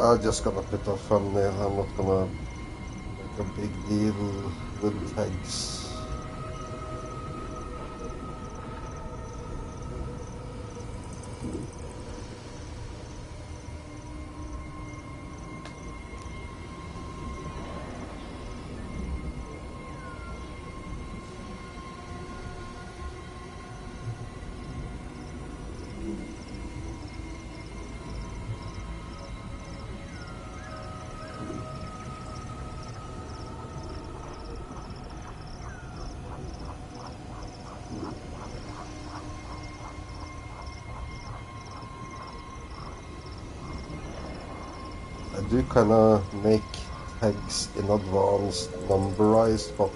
I'm just gonna put a thumbnail. I'm not gonna make a big deal with tags. I do kind of make tags in advance numberized, but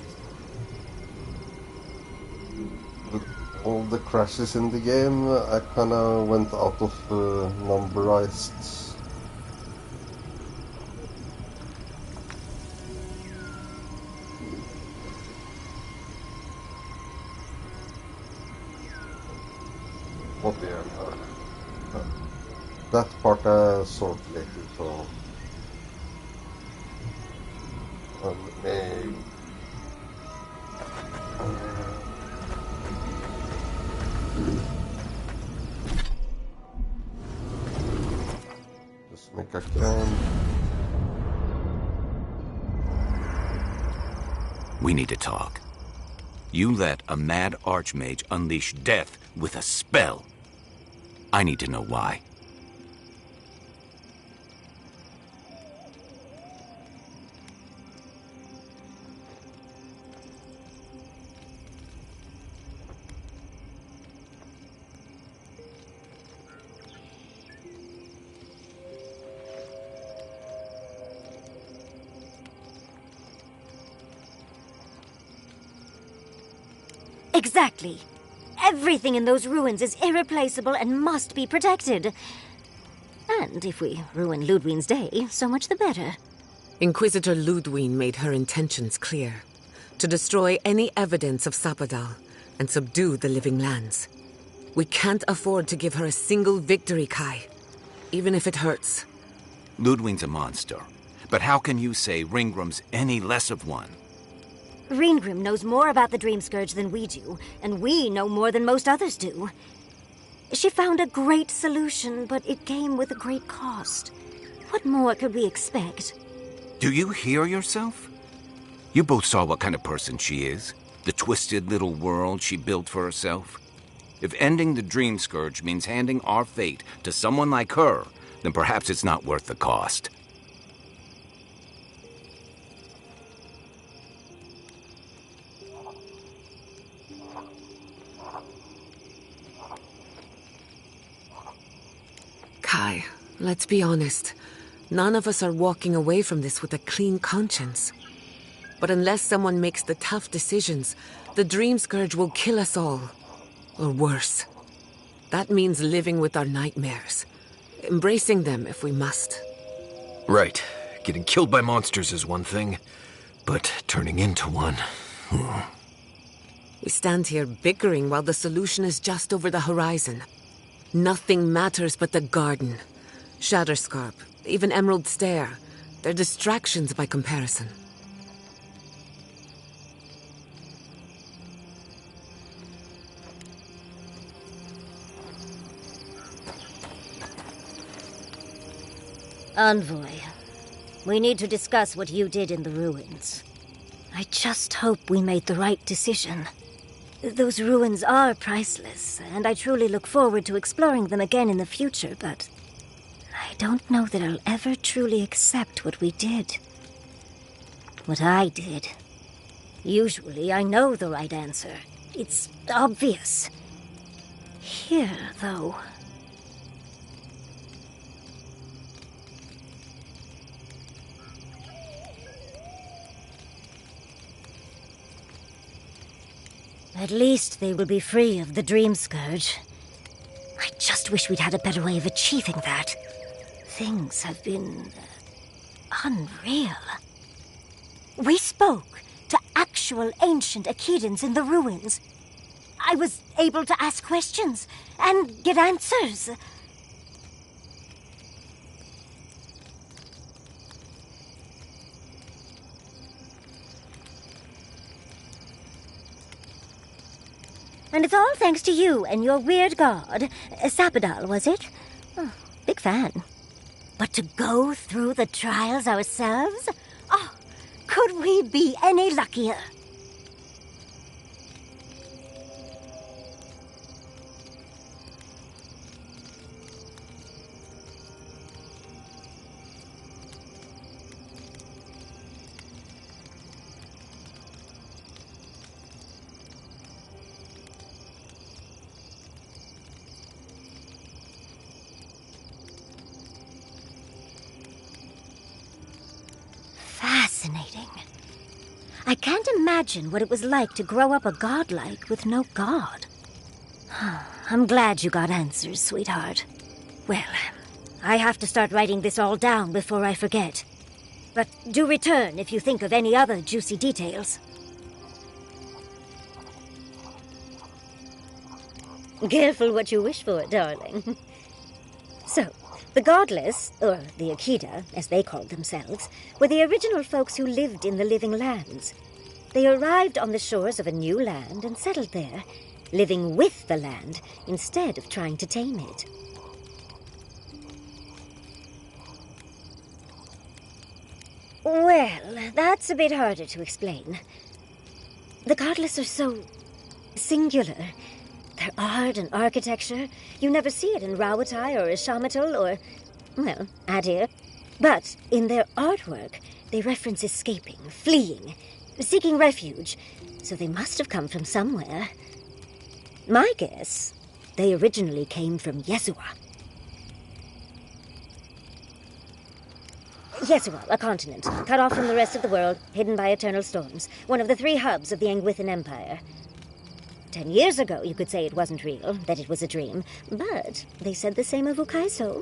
with all the crashes in the game, I kind of went out of numberized. What the that part I sort later, so just make a can. We need to talk. You let a mad archmage unleash death with a spell. I need to know why. Exactly. Everything in those ruins is irreplaceable and must be protected. And if we ruin Ludwig's day, so much the better. Inquisitor Ludwig made her intentions clear. To destroy any evidence of Sapadal and subdue the living lands. We can't afford to give her a single victory, Kai. Even if it hurts. Ludwig's a monster. But how can you say Ringgrim's any less of one? Ringgrim knows more about the Dream Scourge than we do, and we know more than most others do. She found a great solution, but it came with a great cost. What more could we expect? Do you hear yourself? You both saw what kind of person she is. The twisted little world she built for herself. If ending the Dream Scourge means handing our fate to someone like her, then perhaps it's not worth the cost. Kai, let's be honest. None of us are walking away from this with a clean conscience. But unless someone makes the tough decisions, the Dream Scourge will kill us all. Or worse. That means living with our nightmares. Embracing them if we must. Right. Getting killed by monsters is one thing, but turning into one... We stand here bickering while the solution is just over the horizon. Nothing matters but the garden. Shatterscarp, even Emerald Stair. They're distractions by comparison. Envoy, we need to discuss what you did in the ruins. I just hope we made the right decision. Those ruins are priceless, and I truly look forward to exploring them again in the future, but I don't know that I'll ever truly accept what we did. What I did. Usually I know the right answer. It's obvious. Here, though... At least they will be free of the Dream Scourge. I just wish we'd had a better way of achieving that. Things have been... unreal. We spoke to actual ancient Akedans in the ruins. I was able to ask questions and get answers. And it's all thanks to you and your weird god, Sapodal, was it? Oh, big fan. But to go through the trials ourselves? Oh, could we be any luckier? Fascinating. I can't imagine what it was like to grow up a godlike with no god. I'm glad you got answers, sweetheart. Well, I have to start writing this all down before I forget. But do return if you think of any other juicy details. Careful what you wish for, darling. So, the Godless, or the Akida, as they called themselves, were the original folks who lived in the living lands. They arrived on the shores of a new land and settled there, living with the land instead of trying to tame it. Well, that's a bit harder to explain. The Godless are so singular. Their art and architecture, you never see it in Rawatai or Ishamatal or, well, Adir. But in their artwork, they reference escaping, fleeing, seeking refuge, so they must have come from somewhere. My guess, they originally came from Yesua. Yesua, a continent, cut off from the rest of the world, hidden by eternal storms, one of the 3 hubs of the Angwithan Empire. 10 years ago, you could say it wasn't real, that it was a dream, but they said the same of Ukaiso.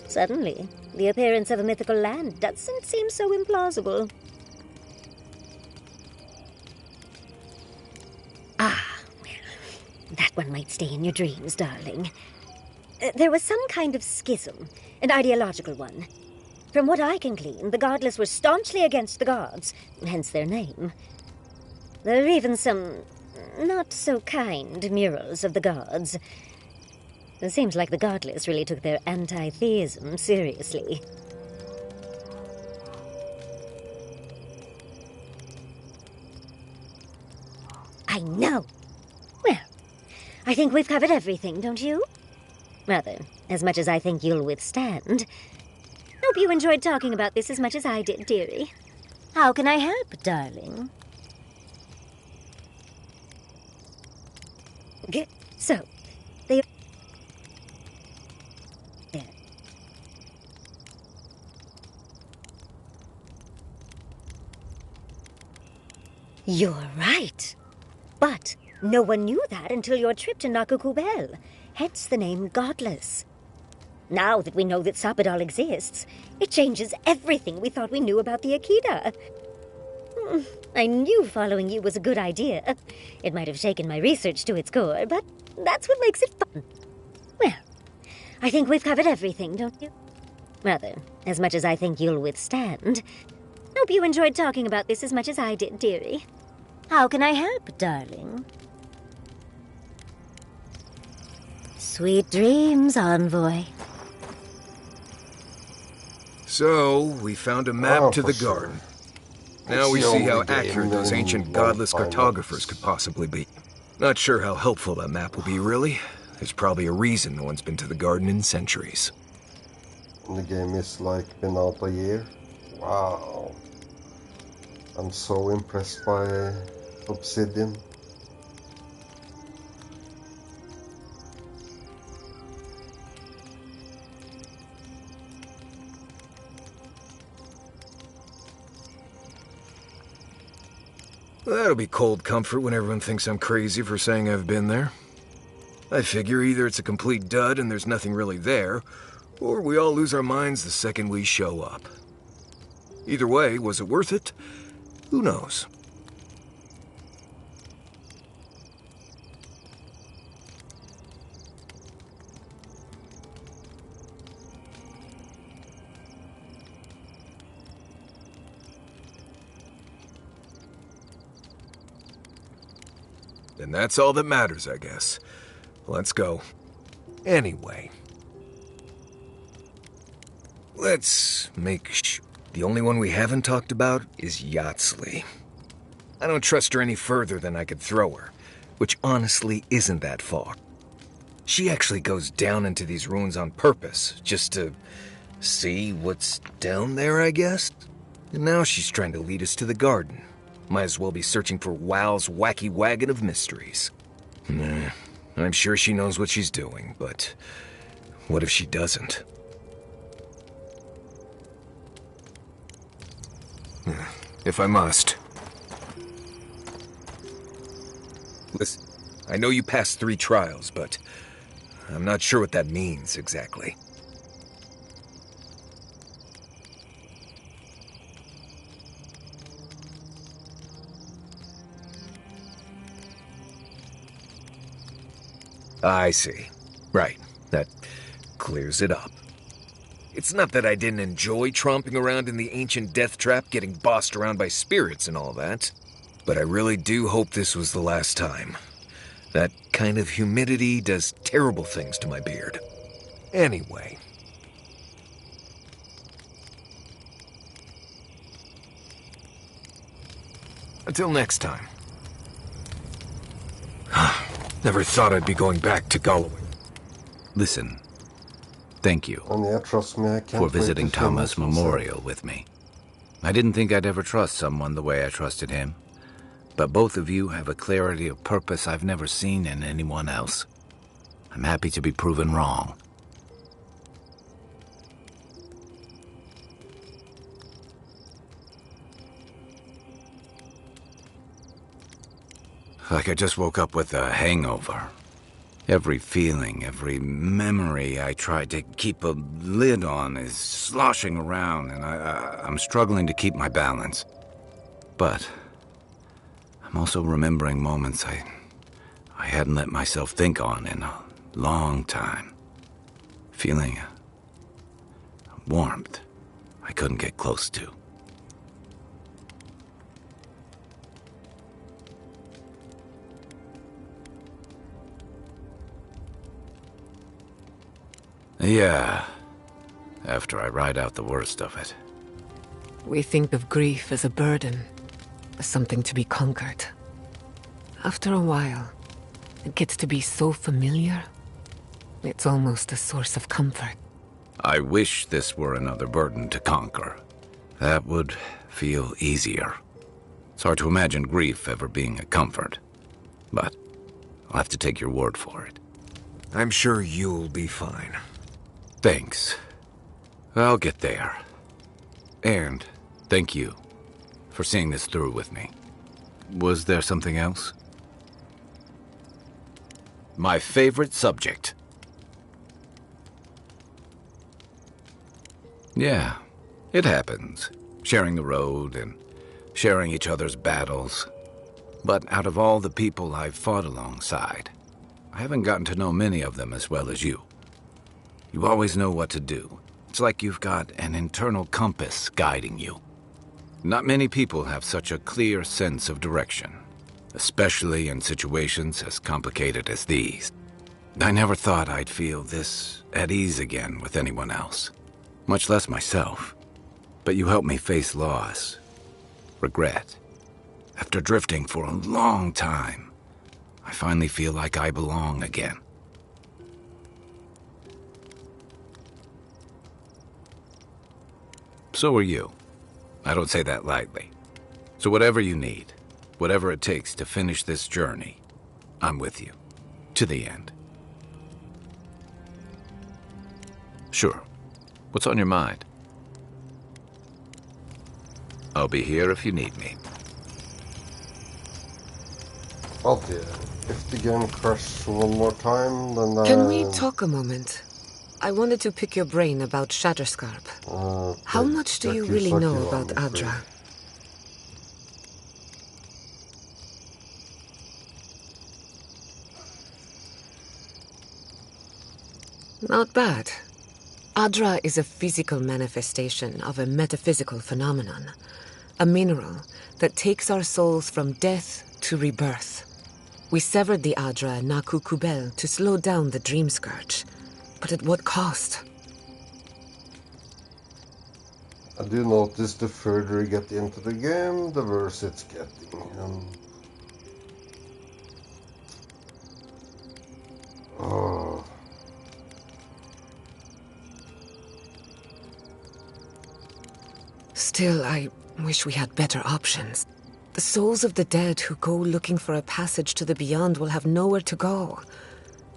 Suddenly, the appearance of a mythical land doesn't seem so implausible. Ah, well, that one might stay in your dreams, darling. There was some kind of schism, an ideological one. From what I can glean, the Godless were staunchly against the gods, hence their name. There are even some not-so-kind murals of the gods. It seems like the Godless really took their anti-theism seriously. I know! Well, I think we've covered everything, don't you? Rather, as much as I think you'll withstand. Hope you enjoyed talking about this as much as I did, dearie. How can I help, darling? So, they... There. You're right. But no one knew that until your trip to Nakukubel, hence the name Godless. Now that we know that Sapodal exists, it changes everything we thought we knew about the Akida. I knew following you was a good idea. It might have shaken my research to its core, but that's what makes it fun. Well, I think we've covered everything, don't you? Rather, as much as I think you'll withstand. Hope you enjoyed talking about this as much as I did, dearie. How can I help, darling? Sweet dreams, envoy. So, we found a map to for the sure. garden. Now we It's the see how only game accurate those in ancient long godless time cartographers that- could possibly be. Not sure how helpful that map will be, really. There's probably a reason no one's been to the garden in centuries. The game is like been out a year. Wow. I'm so impressed by Obsidian. That'll be cold comfort when everyone thinks I'm crazy for saying I've been there. I figure either it's a complete dud and there's nothing really there, or we all lose our minds the second we show up. Either way, was it worth it? Who knows? And that's all that matters, I guess. Let's go. Anyway. Let's make the only one we haven't talked about is Yatsley. I don't trust her any further than I could throw her, which honestly isn't that far. She actually goes down into these ruins on purpose, just to see what's down there, I guess? And now she's trying to lead us to the garden. Might as well be searching for WoW's wacky wagon of mysteries. Nah, I'm sure she knows what she's doing, but what if she doesn't? If I must. Listen, I know you passed 3 trials, but I'm not sure what that means exactly. I see. Right. That clears it up. It's not that I didn't enjoy tromping around in the ancient death trap, getting bossed around by spirits and all that, but I really do hope this was the last time. That kind of humidity does terrible things to my beard. Anyway. Until next time. Never thought I'd be going back to Galloway. Listen, thank you And yeah, trust me, I can't for wait to visiting see Thomas what you say. Memorial with me. I didn't think I'd ever trust someone the way I trusted him, but both of you have a clarity of purpose I've never seen in anyone else. I'm happy to be proven wrong. Like I just woke up with a hangover. Every feeling, every memory I tried to keep a lid on is sloshing around, and I'm struggling to keep my balance. But I'm also remembering moments I hadn't let myself think on in a long time. Feeling a warmth I couldn't get close to. Yeah, after I ride out the worst of it. We think of grief as a burden, as something to be conquered. After a while, it gets to be so familiar, it's almost a source of comfort. I wish this were another burden to conquer. That would feel easier. It's hard to imagine grief ever being a comfort, but I'll have to take your word for it. I'm sure you'll be fine. Thanks. I'll get there. And thank you for seeing this through with me. Was there something else? My favorite subject. Yeah, it happens. Sharing the road and sharing each other's battles. But out of all the people I've fought alongside, I haven't gotten to know many of them as well as you. You always know what to do. It's like you've got an internal compass guiding you. Not many people have such a clear sense of direction, especially in situations as complicated as these. I never thought I'd feel this at ease again with anyone else, much less myself. But you helped me face loss, regret. After drifting for a long time, I finally feel like I belong again. So are you. I don't say that lightly. So whatever you need, whatever it takes to finish this journey, I'm with you. To the end. Sure. What's on your mind? I'll be here if you need me. Well, dear, if the game crashes one more time, then Can we talk a moment? I wanted to pick your brain about Shatterscarp. How much do you really know about Adra? Not bad. Adra is a physical manifestation of a metaphysical phenomenon. A mineral that takes our souls from death to rebirth. We severed the Adra and Naku Kubel to slow down the Dream Scourge. But at what cost? I do notice the further you get into the game, the worse it's getting. Oh. Still, I wish we had better options. The souls of the dead who go looking for a passage to the beyond will have nowhere to go.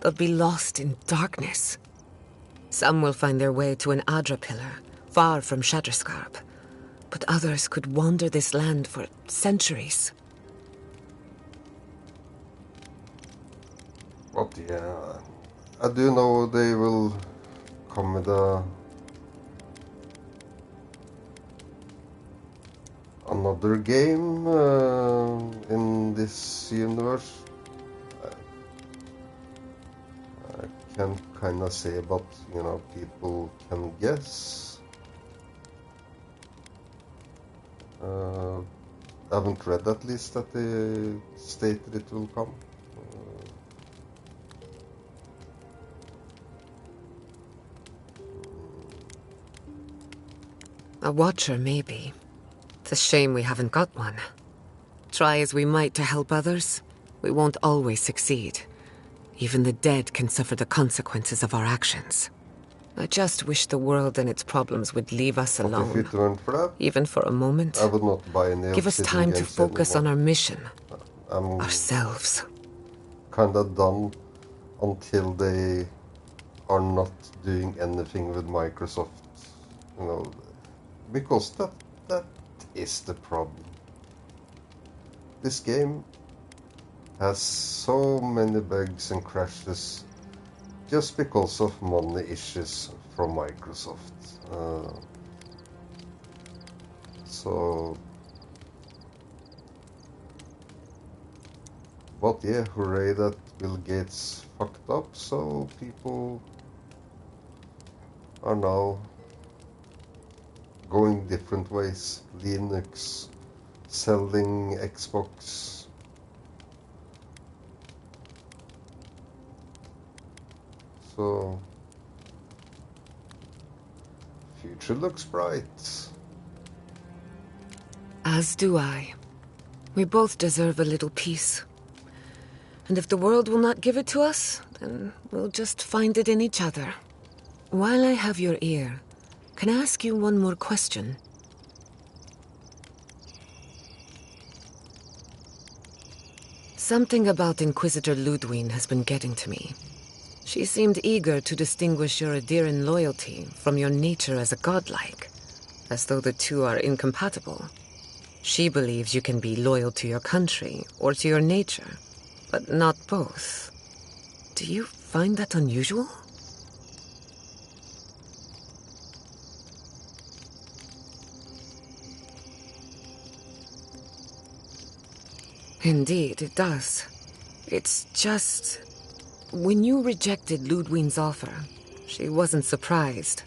They'll be lost in darkness. Some will find their way to an Adra pillar, far from Shatterscarp. But others could wander this land for centuries. But yeah, I do know they will come with another game in this universe. I can kind of say, but you know, people can guess. I haven't read at least that they stated it will come. A watcher, maybe. It's a shame we haven't got one. Try as we might to help others, we won't always succeed. Even the dead can suffer the consequences of our actions. I just wish the world and its problems would leave us But alone. if it weren't for that, even for a moment. I would not buy any Give us time to focus on our mission. I'm Ourselves. kind of done until they are not doing anything with Microsoft, you know, because that is the problem. This game has so many bugs and crashes just because of money issues from Microsoft. But yeah, hooray that Bill Gates fucked up, so people are now going different ways. Linux, selling Xbox. So, future looks bright. As do I. We both deserve a little peace. And if the world will not give it to us, then we'll just find it in each other. While I have your ear, can I ask you one more question? Something about Inquisitor Ludwig has been getting to me. She seemed eager to distinguish your Adiran loyalty from your nature as a godlike, as though the two are incompatible. She believes you can be loyal to your country or to your nature, but not both. Do you find that unusual? Indeed, it does. It's just... when you rejected Ludwig's offer, she wasn't surprised.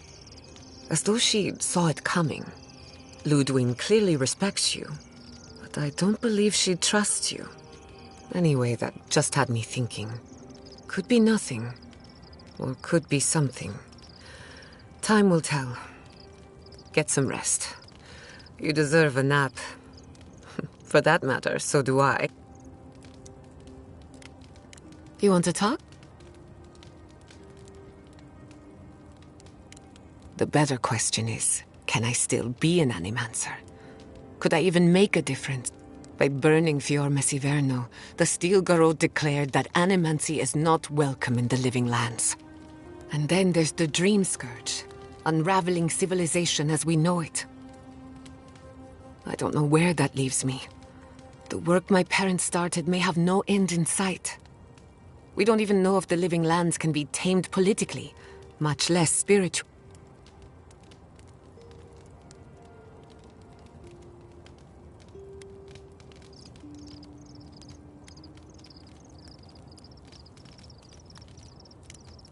As though she saw it coming. Ludwig clearly respects you, but I don't believe she trusts you. Anyway, that just had me thinking. Could be nothing, or could be something. Time will tell. Get some rest. You deserve a nap. For that matter, so do I. You want to talk? The better question is, can I still be an Animancer? Could I even make a difference? By burning Fior Messiverno, the Steel Garrote declared that animancy is not welcome in the living lands. And then there's the Dream Scourge, unraveling civilization as we know it. I don't know where that leaves me. The work my parents started may have no end in sight. We don't even know if the living lands can be tamed politically, much less spiritually.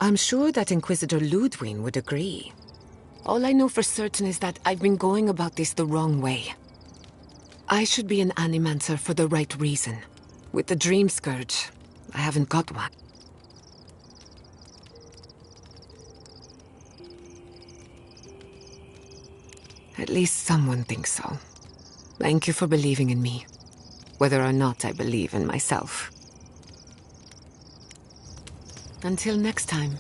I'm sure that Inquisitor Ludwig would agree. All I know for certain is that I've been going about this the wrong way. I should be an Animancer for the right reason. With the Dream Scourge, I haven't got one. At least someone thinks so. Thank you for believing in me, whether or not I believe in myself. Until next time.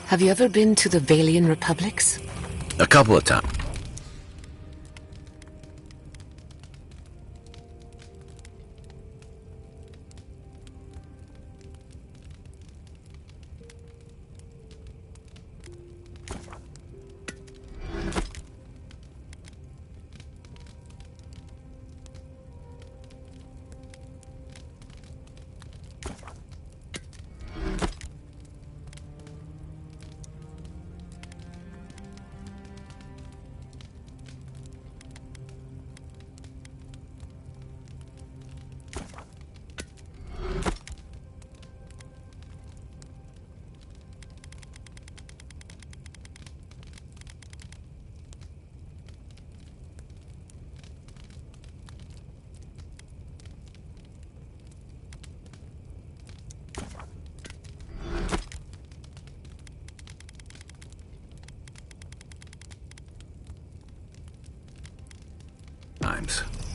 Have you ever been to the Valian Republics? A couple of times.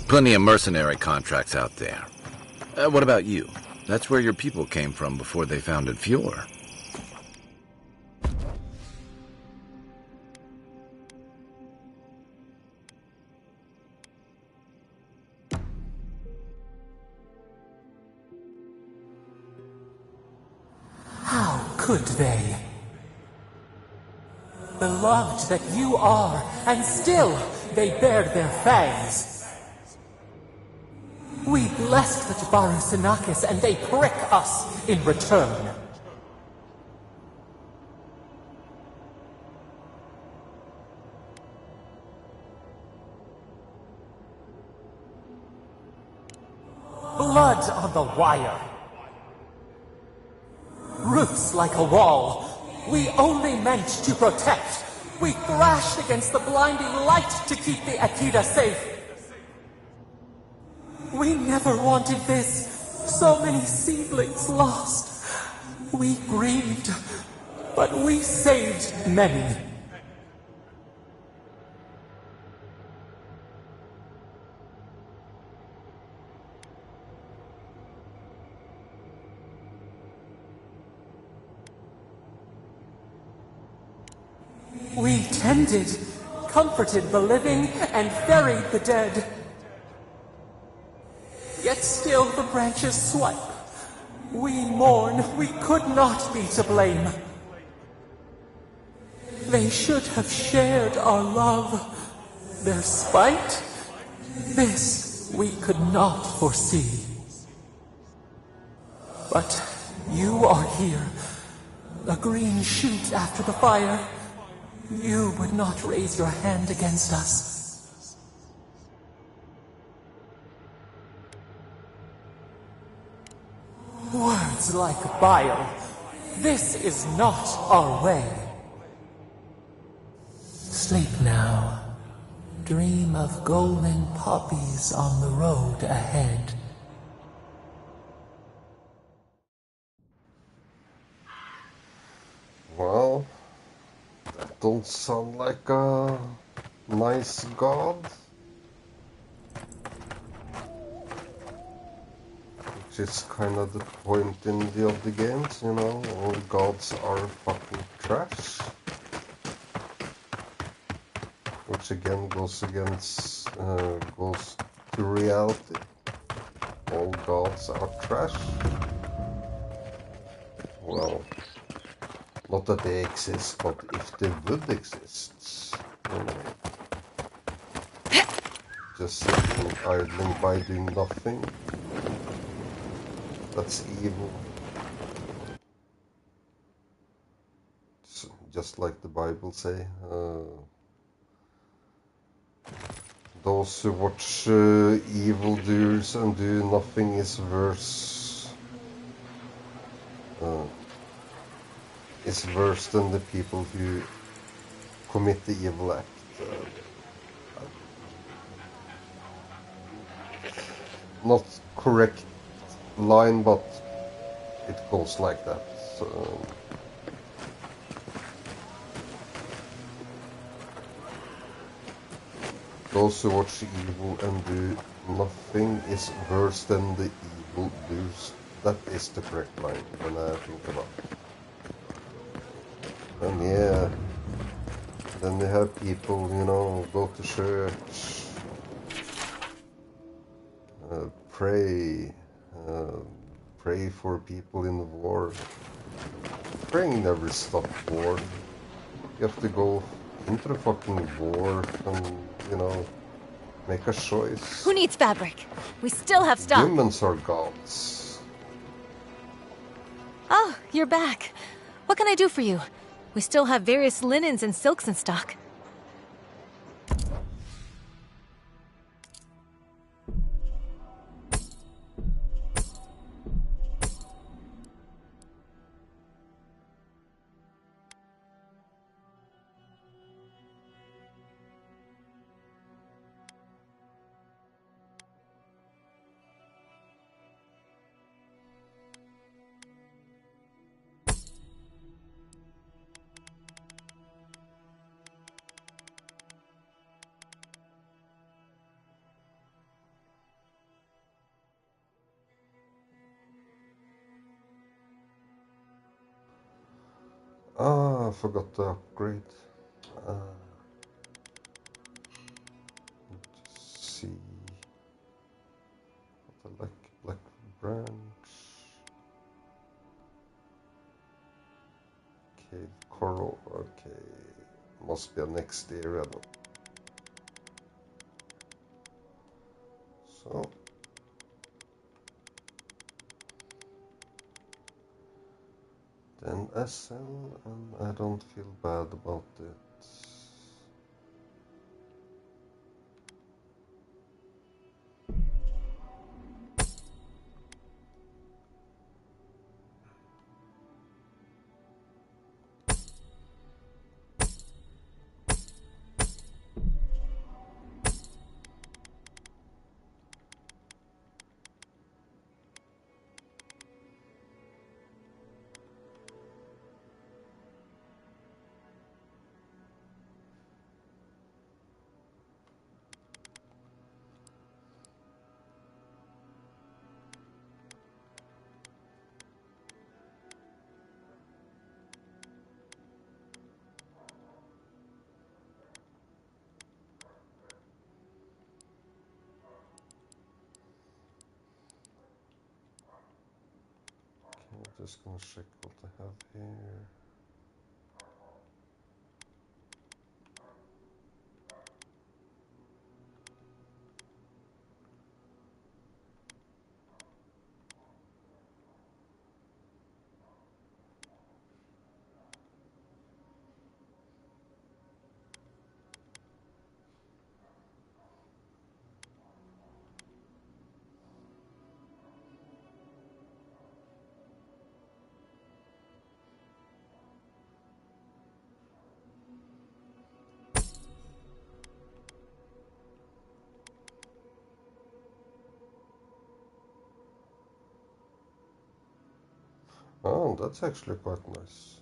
Plenty of mercenary contracts out there. What about you? That's where your people came from before they founded Fjord. How could they? Beloved that you are, and still they bared their fangs. We blessed the Jabaru Sinakis, and they prick us in return. Blood on the wire. Roofs like a wall. We only meant to protect. We thrashed against the blinding light to keep the Akita safe. We never wanted this. So many seedlings lost. We grieved, but we saved many. We tended, comforted the living, and buried the dead. Yet still the branches swipe. We mourn, we could not be to blame. They should have shared our love. Their spite, this we could not foresee. But you are here, a green shoot after the fire. You would not raise your hand against us. Words like bile. This is not our way. Sleep now. Dream of golden poppies on the road ahead. Well, that don't sound like a nice god. Which is kind of the point in the other games, you know, all gods are fucking trash. Which again goes to reality. All gods are trash. Well, not that they exist, but if they would exist, you know, just sitting idling by doing nothing, that's evil. Just like the Bible say, those who watch evildoers and do nothing is worse. Is worse than the people who commit the evil act. Not correct line, but it goes like that. So, those who watch evil and do nothing is worse than the evil doers. That is the correct line when I think about it. And yeah, then they have people, you know, go to church, pray, pray for people in the war. Praying never stopped war. You have to go into the fucking war and, you know, make a choice. Who needs fabric? We still have stock. Humans are gods. Oh, you're back. What can I do for you? We still have various linens and silks in stock. Ah, I forgot to upgrade. Just see what I like. Black branch. Cave coral. Okay, must be a next area though. So. Then SL, and I don't feel bad about it. Okay, just gonna check what I have here. Oh, that's actually quite nice.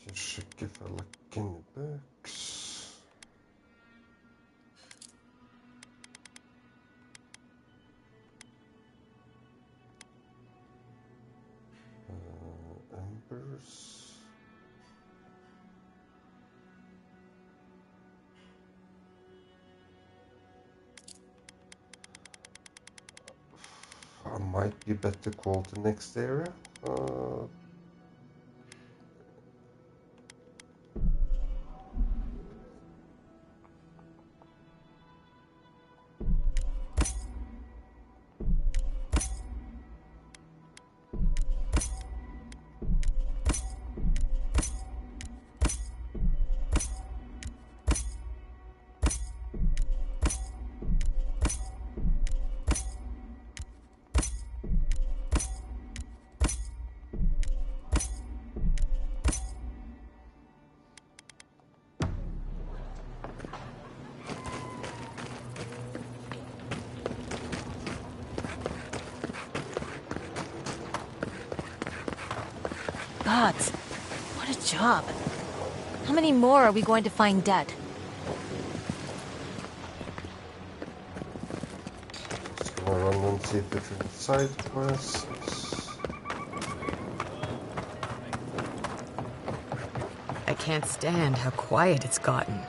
Just check if I look in the books. Embers. I might be better called the next area. Gods, what a job. How many more are we going to find dead? Just gonna run and see if it's in side quests. I can't stand how quiet it's gotten.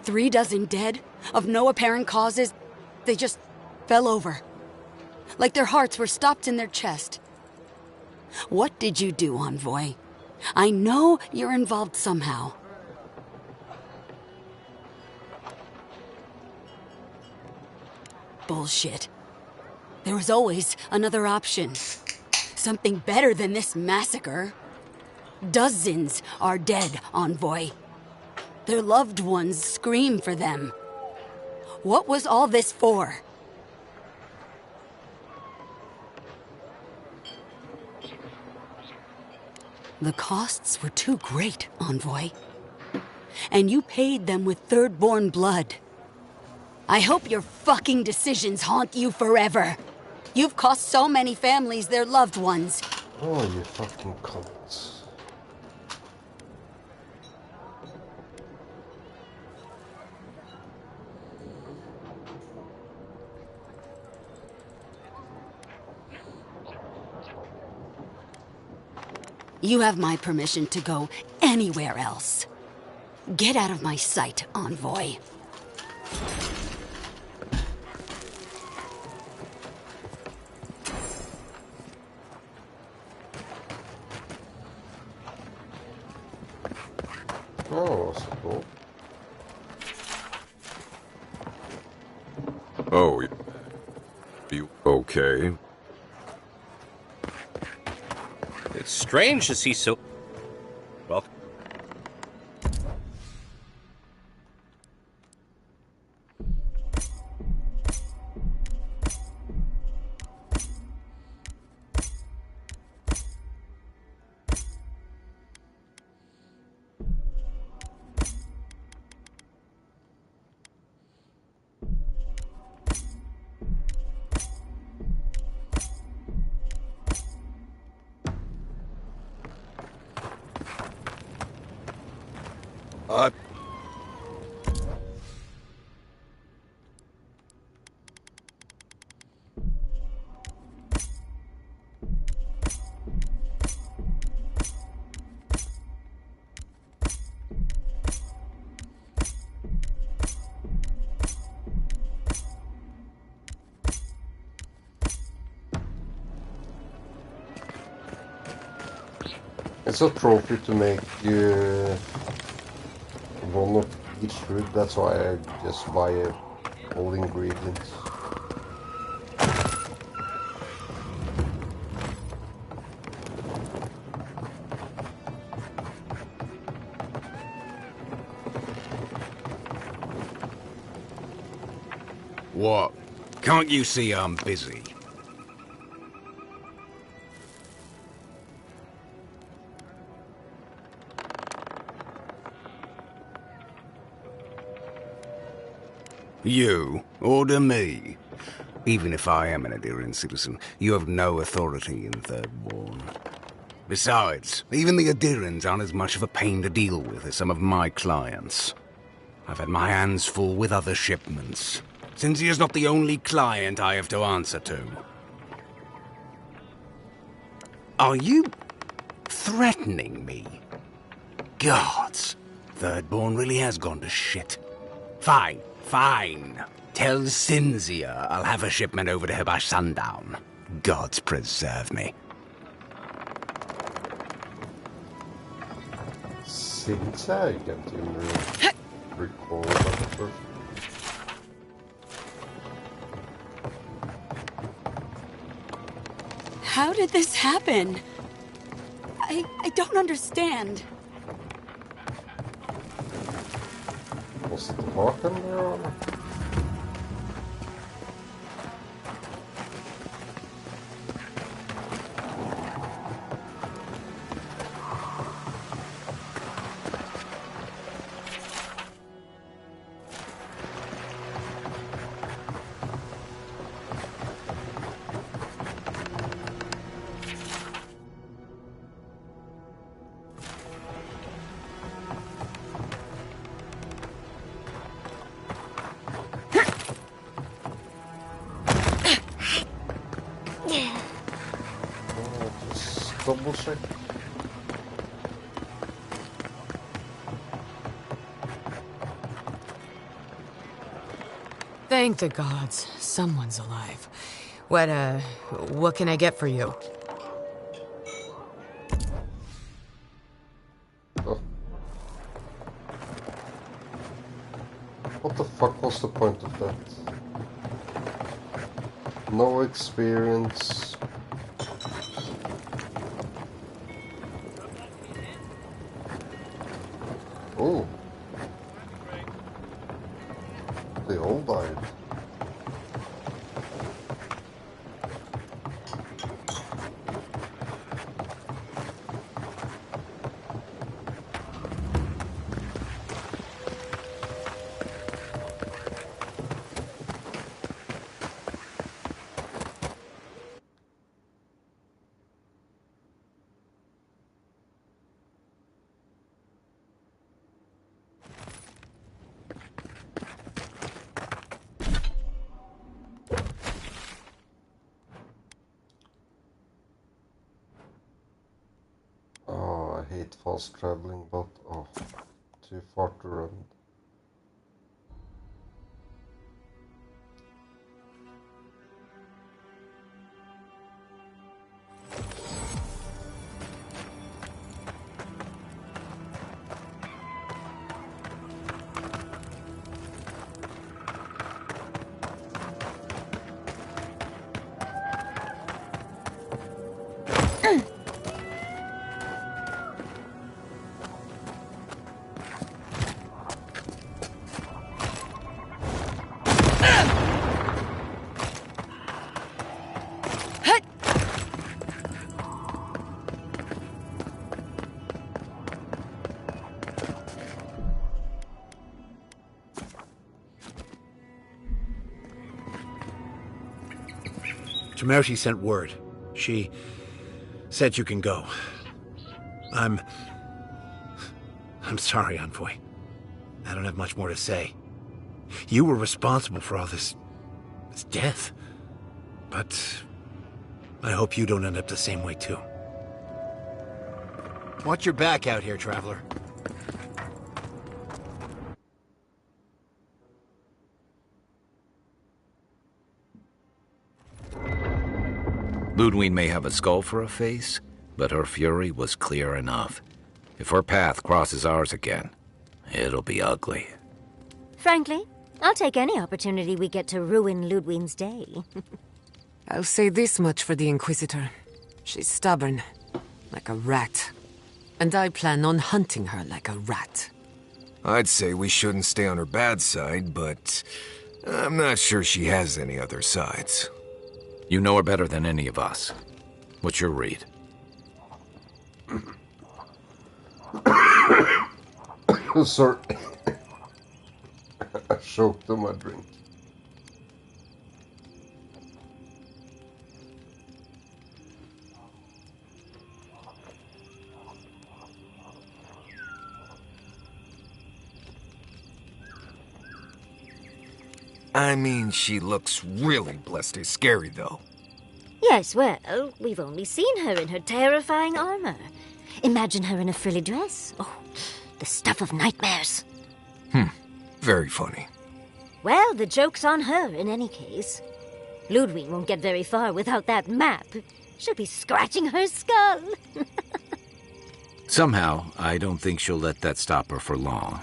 Three dozen dead, of no apparent causes. They just fell over. Like their hearts were stopped in their chest. What did you do, Envoy? I know you're involved somehow. Bullshit. There was always another option. Something better than this massacre. Dozens are dead, Envoy. Their loved ones scream for them. What was all this for? The costs were too great, Envoy. And you paid them with third-born blood. I hope your fucking decisions haunt you forever. You've cost so many families their loved ones. Oh, you fucking cunt. You have my permission to go anywhere else. Get out of my sight, Envoy. Oh, that's cool. Oh, you okay? It's strange to see so... Well... It's a trophy to make one of it should. That's why I just buy all ingredients. What? Can't you see I'm busy? You order me. Even if I am an adherent citizen, you have no authority in Thirdborn. Besides, even the adherents aren't as much of a pain to deal with as some of my clients. I've had my hands full with other shipments. Since he is not the only client I have to answer to. Are you threatening me? Gods, Thirdborn really has gone to shit. Fine, fine. Tell Cynthia I'll have a shipment over to her by sundown. Gods preserve me. Cynthia? I can't even really recall that person. How did this happen? I don't understand. Was it Hakan there or? Double check. Thank the gods, someone's alive. What can I get for you? Oh. What the fuck was the point of that? No experience. Oh. They all died. I hate fast traveling, but oh, too far to run. Mercy sent word. She said you can go. I'm sorry, Envoy. I don't have much more to say. You were responsible for all this death. But I hope you don't end up the same way, too. Watch your back out here, traveler. Ludwig may have a skull for a face, but her fury was clear enough. If her path crosses ours again, it'll be ugly. Frankly, I'll take any opportunity we get to ruin Ludwig's day. I'll say this much for the Inquisitor. She's stubborn, like a rat. And I plan on hunting her like a rat. I'd say we shouldn't stay on her bad side, but I'm not sure she has any other sides. You know her better than any of us. What's your read? Sorry. I choked on my drink. I mean, she looks really blessed and scary, though. Yes, well, we've only seen her in her terrifying armor. Imagine her in a frilly dress. Oh, the stuff of nightmares. Very funny. Well, the joke's on her in any case. Ludwig won't get very far without that map. She'll be scratching her skull. Somehow, I don't think she'll let that stop her for long.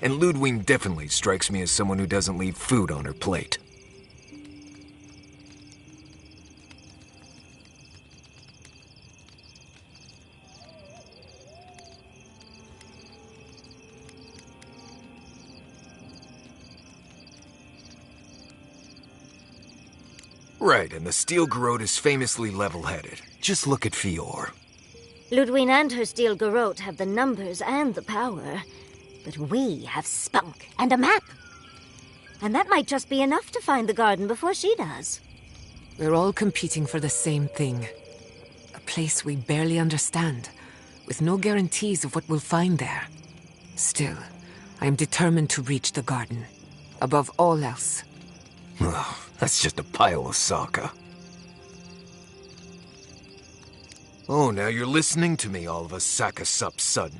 And Ludwig definitely strikes me as someone who doesn't leave food on her plate. Right, and the Steel Garrote is famously level-headed. Just look at Fior. Ludwig and her steel garrote have the numbers and the power. But we have spunk and a map. And that might just be enough to find the garden before she does. We're all competing for the same thing. A place we barely understand, with no guarantees of what we'll find there. Still, I am determined to reach the garden, above all else. Ugh, that's just a pile of Sokka. Oh, now you're listening to me, all of a sack of sup sudden.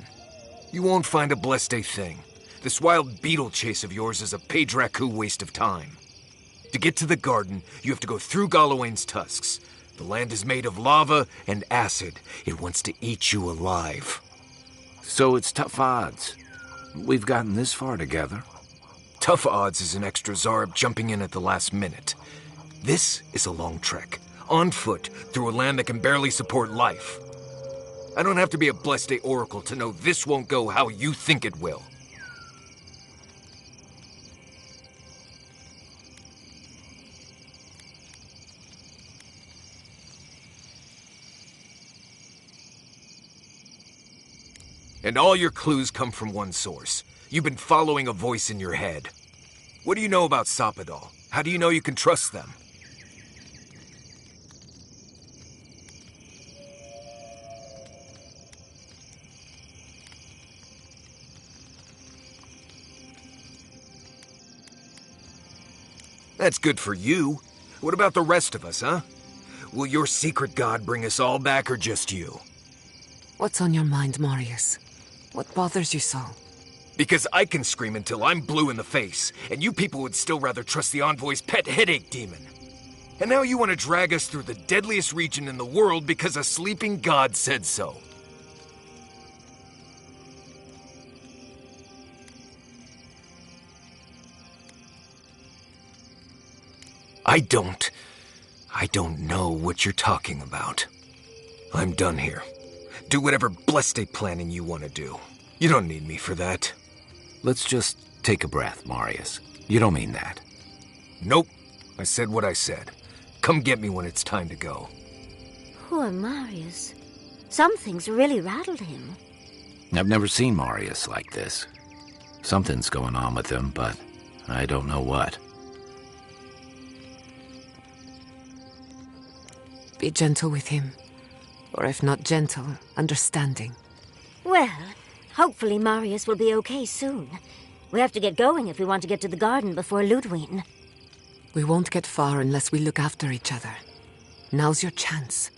You won't find a blessed a thing. This wild beetle chase of yours is a Padraku waste of time. To get to the garden, you have to go through Galawain's tusks. The land is made of lava and acid. It wants to eat you alive. So it's tough odds. We've gotten this far together. Tough odds is an extra Zarb jumping in at the last minute. This is a long trek, on foot, through a land that can barely support life. I don't have to be a Blessed Day Oracle to know this won't go how you think it will. And all your clues come from one source. You've been following a voice in your head. What do you know about Soppadal? How do you know you can trust them? That's good for you. What about the rest of us, huh? Will your secret god bring us all back or just you? What's on your mind, Marius? What bothers you so? Because I can scream until I'm blue in the face, and you people would still rather trust the Envoy's pet headache demon. And now you want to drag us through the deadliest region in the world because a sleeping god said so. I don't know what you're talking about. I'm done here. Do whatever blessed day planning you want to do. You don't need me for that. Let's just take a breath, Marius. You don't mean that. Nope. I said what I said. Come get me when it's time to go. Poor Marius. Something's really rattled him. I've never seen Marius like this. Something's going on with him, but I don't know what. Be gentle with him. Or if not gentle, understanding. Well, hopefully Marius will be okay soon. We have to get going if we want to get to the garden before Ludwig. We won't get far unless we look after each other. Now's your chance.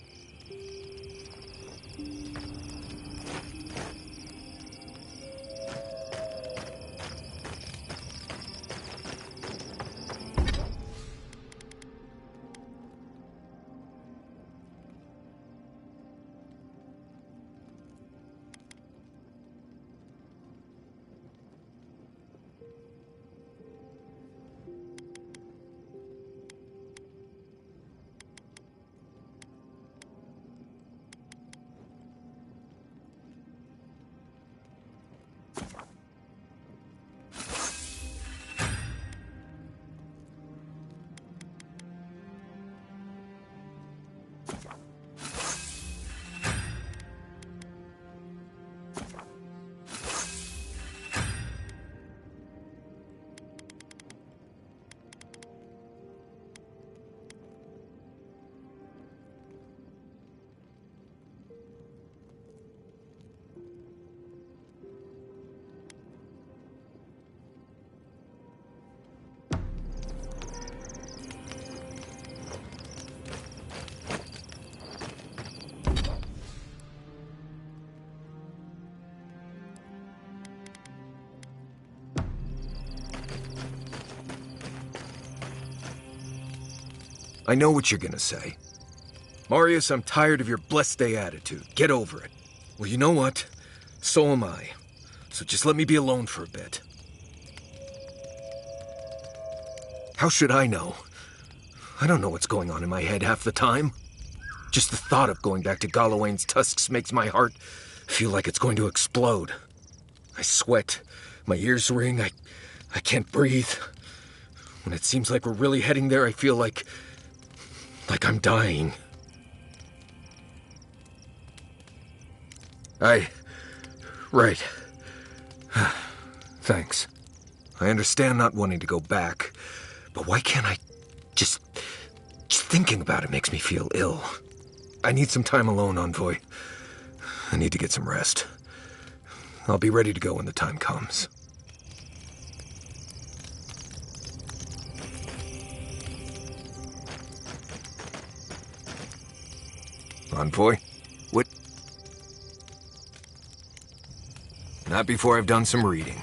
I know what you're gonna say. Marius, I'm tired of your blessed day attitude. Get over it. Well, you know what? So am I. So just let me be alone for a bit. How should I know? I don't know what's going on in my head half the time. Just the thought of going back to Galawain's tusks makes my heart feel like it's going to explode. I sweat. My ears ring. I can't breathe. When it seems like we're really heading there, I feel like I'm dying. Right. Thanks. I understand not wanting to go back, but why can't I just thinking about it makes me feel ill. I need some time alone, Envoy. I need to get some rest. I'll be ready to go when the time comes. Envoy? What? Not before I've done some reading.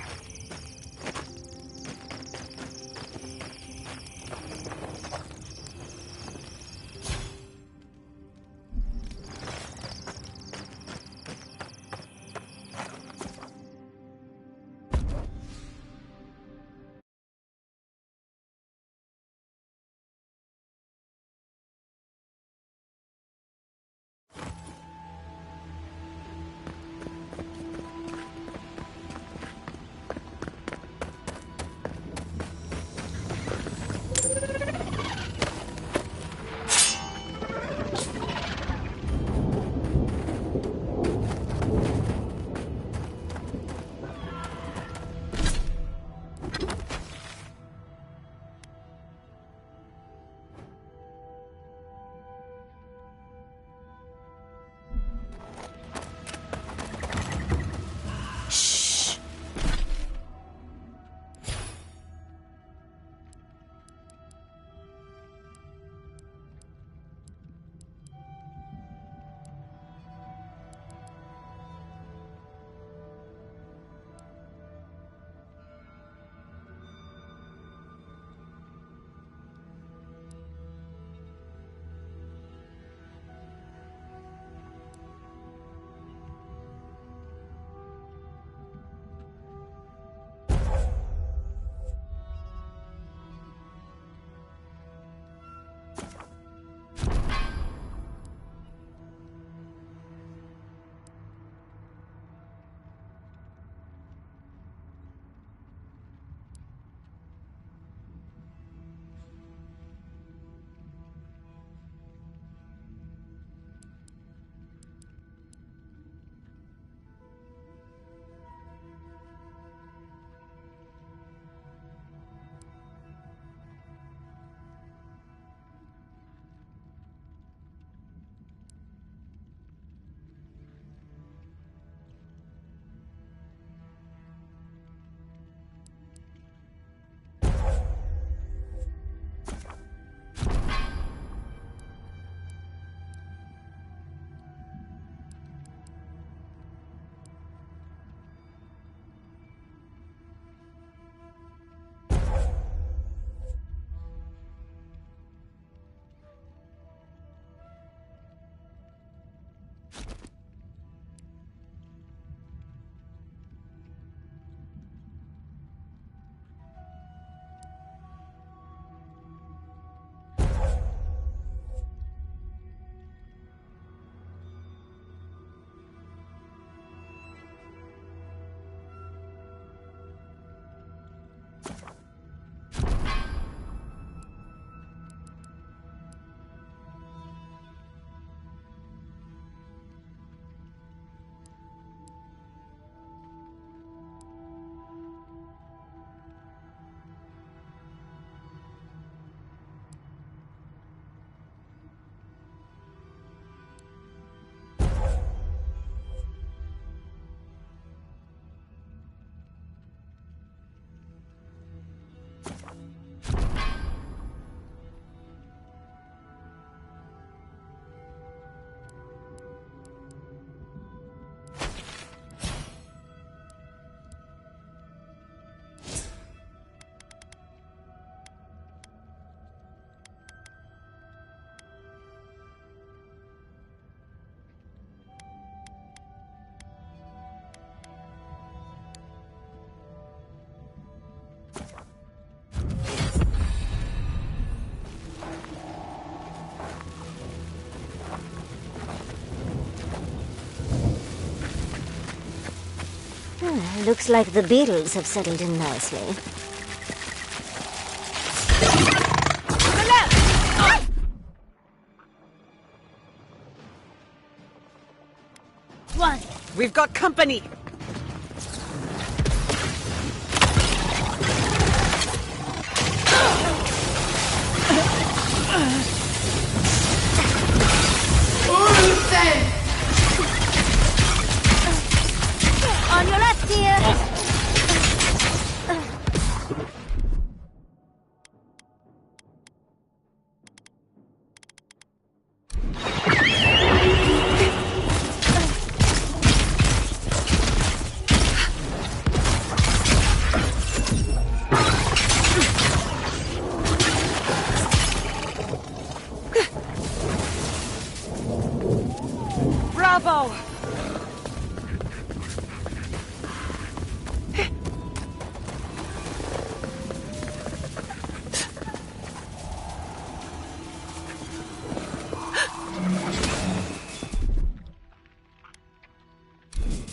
Looks like the beetles have settled in nicely. One. We've got company. On your left, dear! Bravo!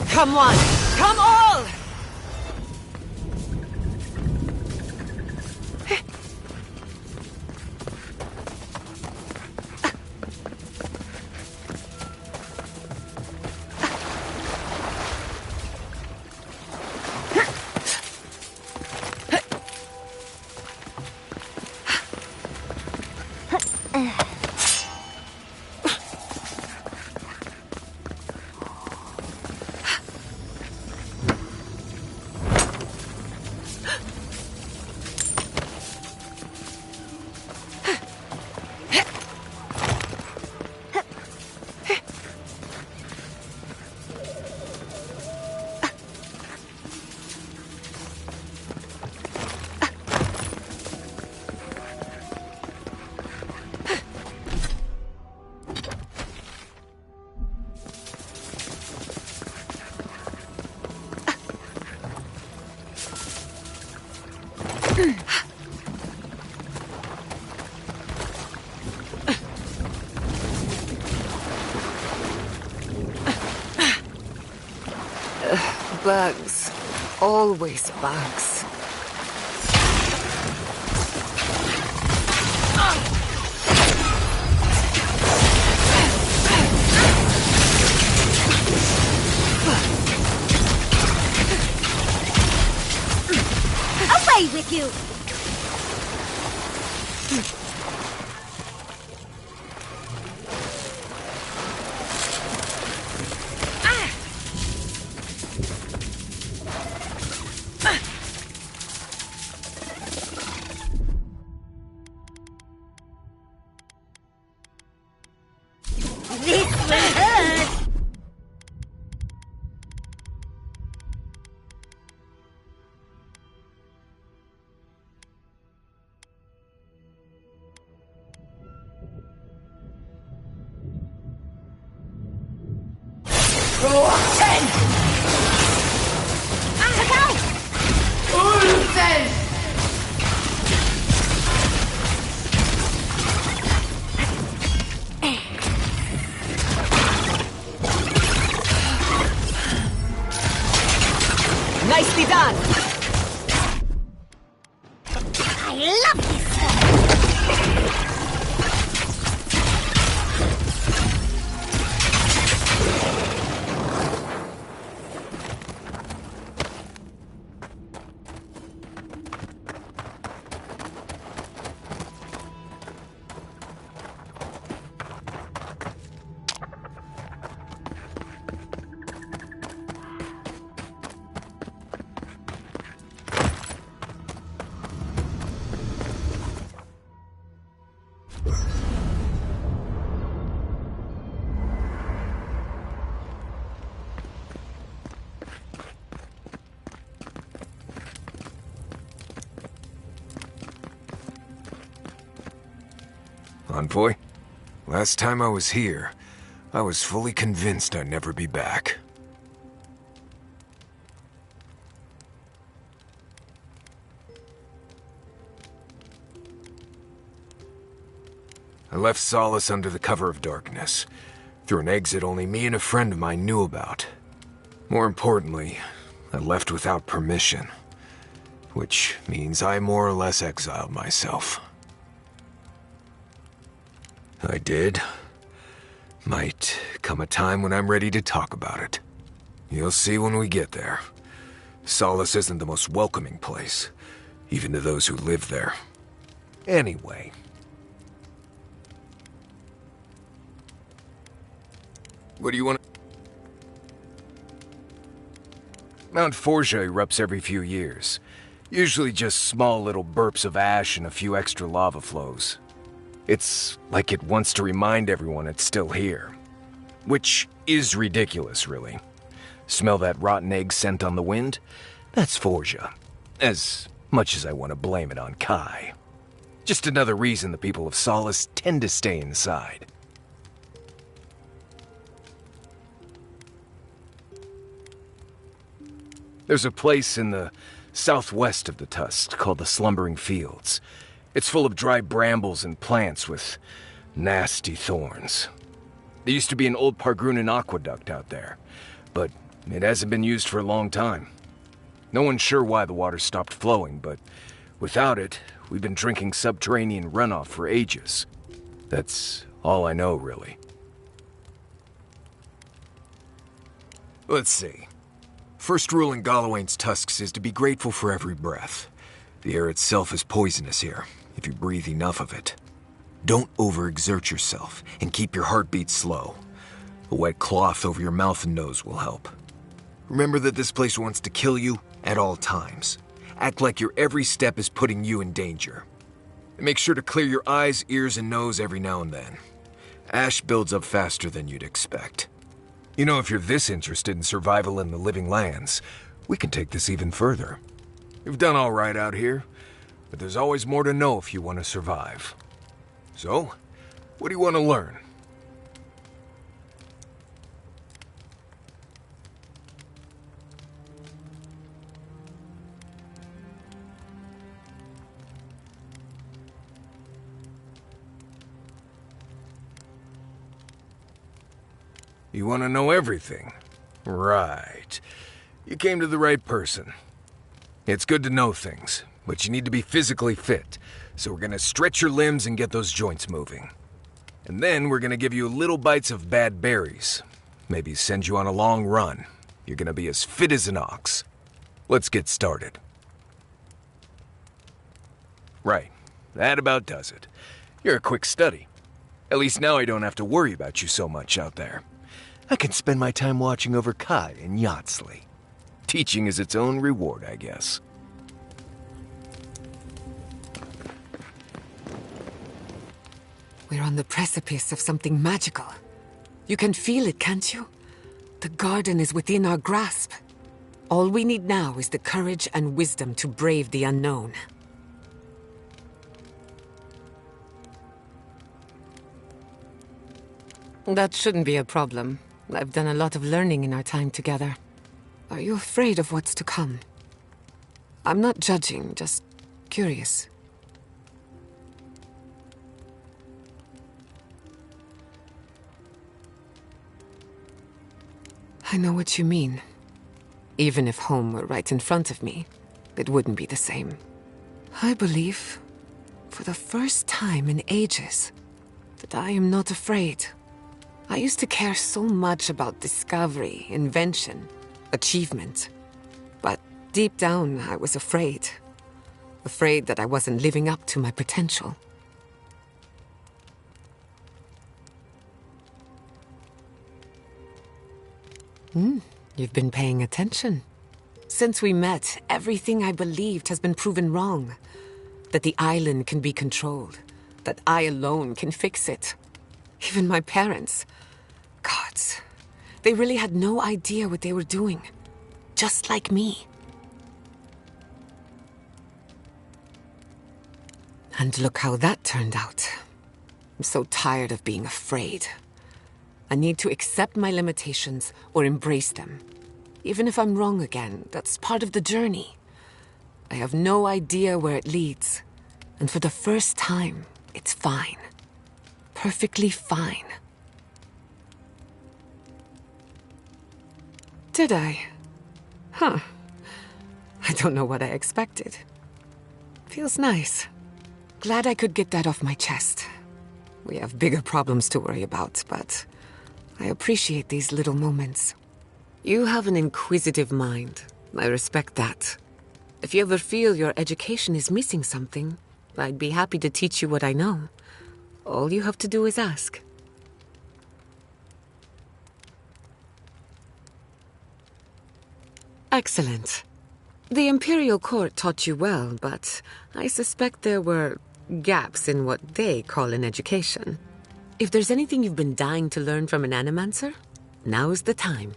Come on! Come all! Bugs. Always bugs. Away with you! This will hurt! Nicely done! I love this! Envoy, last time I was here, I was fully convinced I'd never be back. I left Solace under the cover of darkness, through an exit only me and a friend of mine knew about. More importantly, I left without permission, which means I more or less exiled myself. I did. Might come a time when I'm ready to talk about it. You'll see when we get there. Solace isn't the most welcoming place, even to those who live there. Anyway. What do you want? Mount Forja erupts every few years. Usually just small little burps of ash and a few extra lava flows. It's like it wants to remind everyone it's still here. Which is ridiculous, really. Smell that rotten egg scent on the wind? That's Forja. As much as I want to blame it on Kai. Just another reason the people of Solace tend to stay inside. There's a place in the southwest of the Tusk called the Slumbering Fields. It's full of dry brambles and plants with nasty thorns. There used to be an old Pargrunan aqueduct out there, but it hasn't been used for a long time. No one's sure why the water stopped flowing, but without it, we've been drinking subterranean runoff for ages. That's all I know, really. Let's see. First rule in Galawain's tusks is to be grateful for every breath. The air itself is poisonous here, if you breathe enough of it. Don't overexert yourself, and keep your heartbeat slow. A wet cloth over your mouth and nose will help. Remember that this place wants to kill you at all times. Act like your every step is putting you in danger. And make sure to clear your eyes, ears, and nose every now and then. Ash builds up faster than you'd expect. You know, if you're this interested in survival in the living lands, we can take this even further. You've done all right out here, but there's always more to know if you want to survive. So, what do you want to learn? You want to know everything? Right. You came to the right person. It's good to know things, but you need to be physically fit, so we're gonna stretch your limbs and get those joints moving. And then we're gonna give you little bites of bad berries. Maybe send you on a long run. You're gonna be as fit as an ox. Let's get started. Right. That about does it. You're a quick study. At least now I don't have to worry about you so much out there. I can spend my time watching over Kai and Yatsley. Teaching is its own reward, I guess. We're on the precipice of something magical. You can feel it, can't you? The garden is within our grasp. All we need now is the courage and wisdom to brave the unknown. That shouldn't be a problem. I've done a lot of learning in our time together. Are you afraid of what's to come? I'm not judging, just curious. I know what you mean. Even if home were right in front of me, it wouldn't be the same. I believe, for the first time in ages, that I am not afraid. I used to care so much about discovery, invention, achievement. But deep down, I was afraid. Afraid that I wasn't living up to my potential. You've been paying attention. Since we met, everything I believed has been proven wrong. That the island can be controlled. That I alone can fix it. Even my parents. Gods. They really had no idea what they were doing. Just like me. And look how that turned out. I'm so tired of being afraid. I need to accept my limitations or embrace them. Even if I'm wrong again, that's part of the journey. I have no idea where it leads. And for the first time, it's fine. Perfectly fine. Did I? Huh. I don't know what I expected. Feels nice. Glad I could get that off my chest. We have bigger problems to worry about, but I appreciate these little moments. You have an inquisitive mind. I respect that. If you ever feel your education is missing something, I'd be happy to teach you what I know. All you have to do is ask. Excellent. The Imperial Court taught you well, but I suspect there were gaps in what they call an education. If there's anything you've been dying to learn from an animancer, now is the time.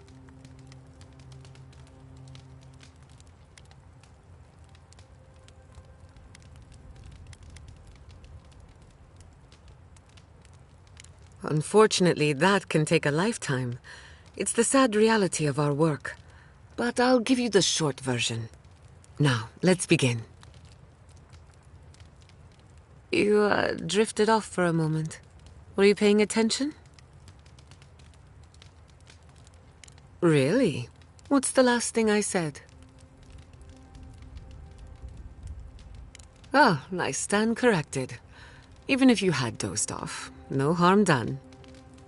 Unfortunately, that can take a lifetime. It's the sad reality of our work. But I'll give you the short version. Now, let's begin. You, drifted off for a moment. Were you paying attention? Really? What's the last thing I said? Oh, I stand corrected. Even if you had dozed off, no harm done.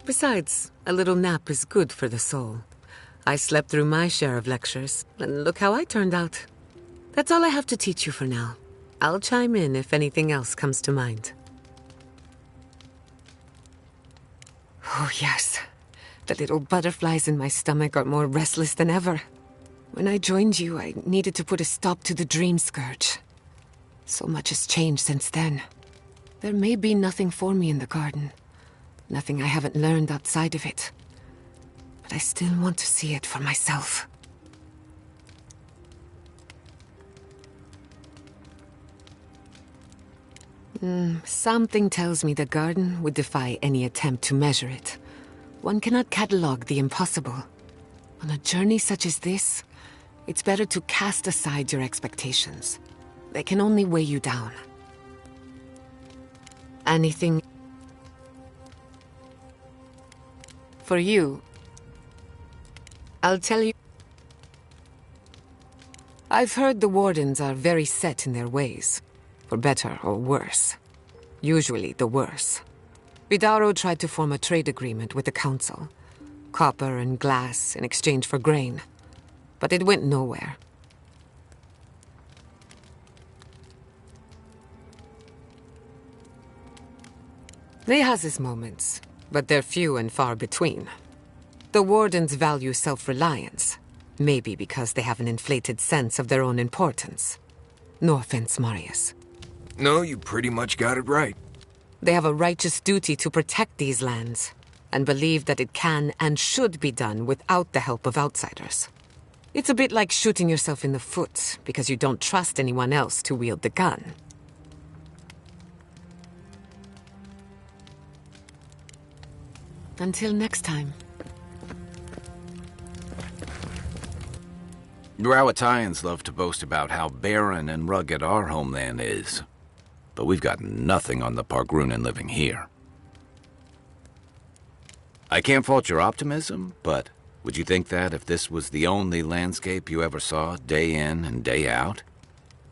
Besides, a little nap is good for the soul. I slept through my share of lectures, and look how I turned out. That's all I have to teach you for now. I'll chime in if anything else comes to mind. Oh, yes. The little butterflies in my stomach are more restless than ever. When I joined you, I needed to put a stop to the dream scourge. So much has changed since then. There may be nothing for me in the garden. Nothing I haven't learned outside of it. But I still want to see it for myself. Something tells me the garden would defy any attempt to measure it. One cannot catalogue the impossible. On a journey such as this, it's better to cast aside your expectations. They can only weigh you down. Anything for you? I'll tell you. I've heard the Wardens are very set in their ways, for better or worse. Usually the worse. Vidaro tried to form a trade agreement with the Council. Copper and glass in exchange for grain. But it went nowhere. He has his moments, but they're few and far between. The Wardens value self-reliance, maybe because they have an inflated sense of their own importance. No offense, Marius. No, you pretty much got it right. They have a righteous duty to protect these lands, and believe that it can and should be done without the help of outsiders. It's a bit like shooting yourself in the foot because you don't trust anyone else to wield the gun. Until next time. Rawatayans love to boast about how barren and rugged our homeland is. But we've got nothing on the Pargrunan living here. I can't fault your optimism, but would you think that if this was the only landscape you ever saw, day in and day out?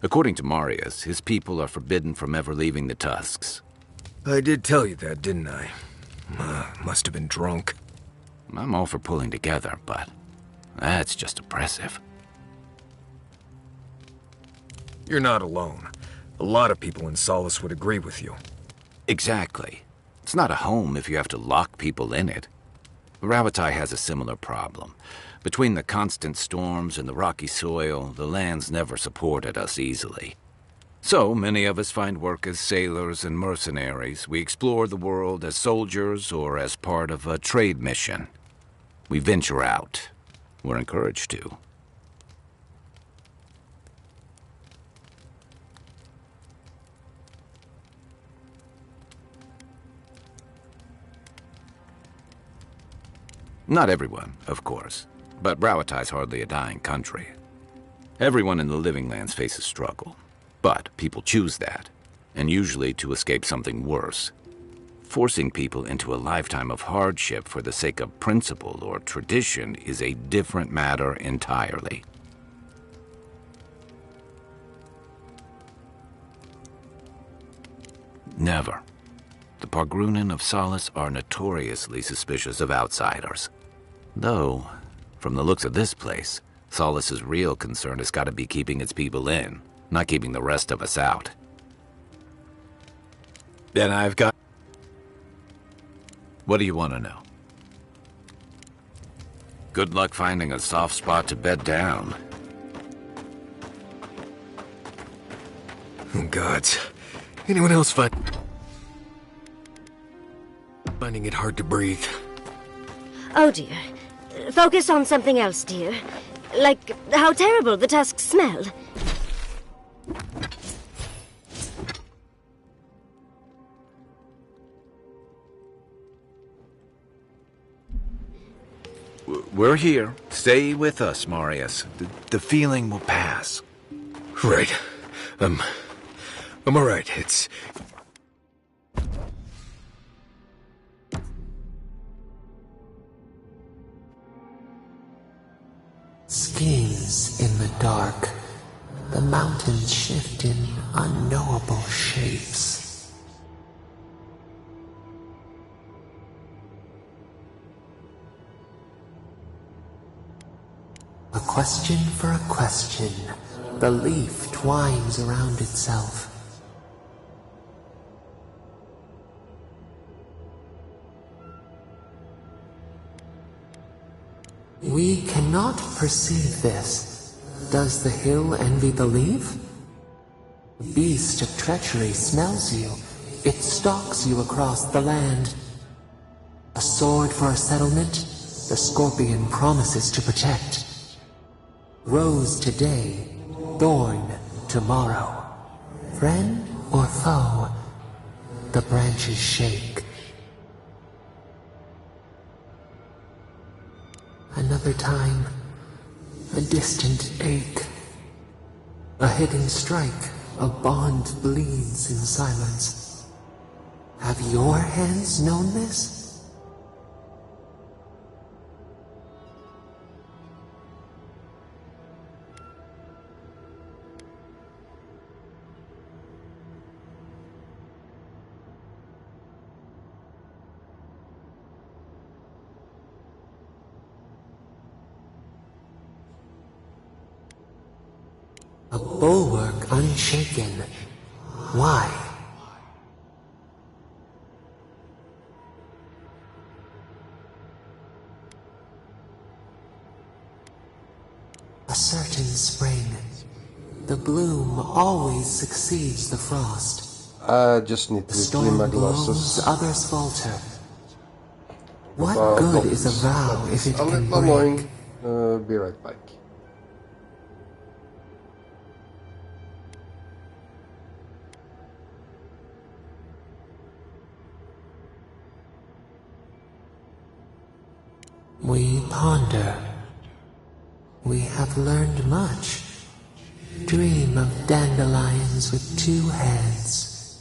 According to Marius, his people are forbidden from ever leaving the Tusks. I did tell you that, didn't I? Must have been drunk. I'm all for pulling together, but that's just oppressive. You're not alone. A lot of people in Solace would agree with you. Exactly. It's not a home if you have to lock people in it. Rabatai has a similar problem. Between the constant storms and the rocky soil, the lands never supported us easily. So many of us find work as sailors and mercenaries. We explore the world as soldiers or as part of a trade mission. We venture out. We're encouraged to. Not everyone, of course, but Rawatai's hardly a dying country. Everyone in the Living Lands faces struggle, but people choose that, and usually to escape something worse. Forcing people into a lifetime of hardship for the sake of principle or tradition is a different matter entirely. Never. The Pargrunen of Solace are notoriously suspicious of outsiders. Though, from the looks of this place, Solace's real concern has got to be keeping its people in, not keeping the rest of us out. Then I've got... What do you want to know? Good luck finding a soft spot to bed down. Oh, gods. Anyone else finding it hard to breathe? Oh dear. Focus on something else, dear. Like how terrible the tusks smell. We're here. Stay with us, Marius. The feeling will pass. Right. I'm alright. It's... Schemes in the dark. The mountains shift in unknowable shapes. A question for a question. The leaf twines around itself. We cannot perceive this. Does the hill envy the leaf? The beast of treachery smells you. It stalks you across the land. A sword for a settlement, the scorpion promises to protect. Rose today, thorn tomorrow. Friend or foe, the branches shake. Another time, a distant ache. A hidden strike, a bond bleeds in silence. Have your hands known this? A bulwark unshaken. Why? A certain spring. The bloom always succeeds the frost. I just need The to clean my storm blows, glasses. others falter. What good is a vow if it a can little break? annoying. Be right back. We ponder. We have learned much. Dream of dandelions with two heads.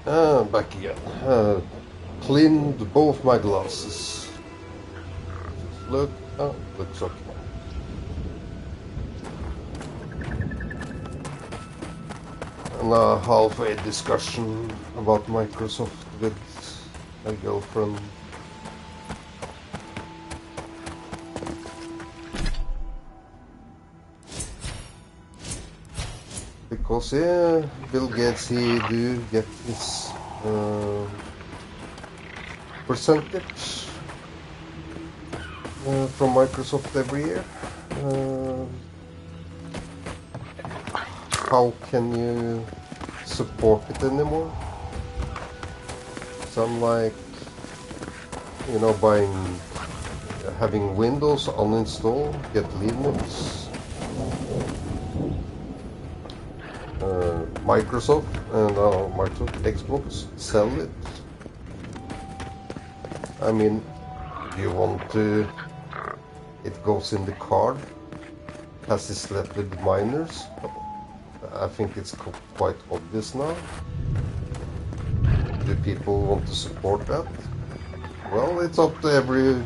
Back again. Cleaned both my glasses. Look, looks okay. And a halfway discussion about Microsoft with my girlfriend. Because yeah, Bill Gates, he do get his percentage from Microsoft every year. How can you support it anymore? Some like, you know, having Windows uninstall, get Linux. Microsoft and Microsoft Xbox sell it. I mean, do you want to? It goes in the card. Has he slept with minors? I think it's quite obvious now. Do people want to support that? Well, it's up to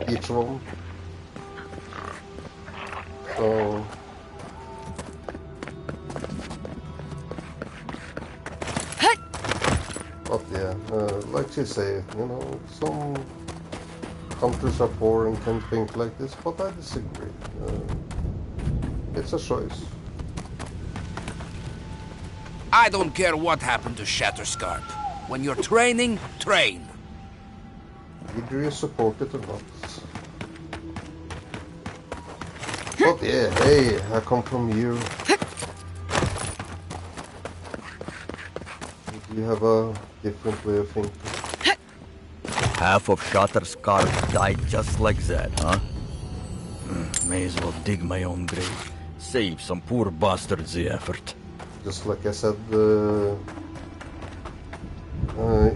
each one. So. But yeah, like you say, you know, some countries are poor and can think like this, but I disagree. It's a choice. I don't care what happened to Shatterscarp. When you're training, train. Either you support it or not. But yeah, hey, I come from Europe. You have a different way of thinking. Half of Shatterscarp died just like that, huh? May as well dig my own grave. Save some poor bastards the effort. Just like I said,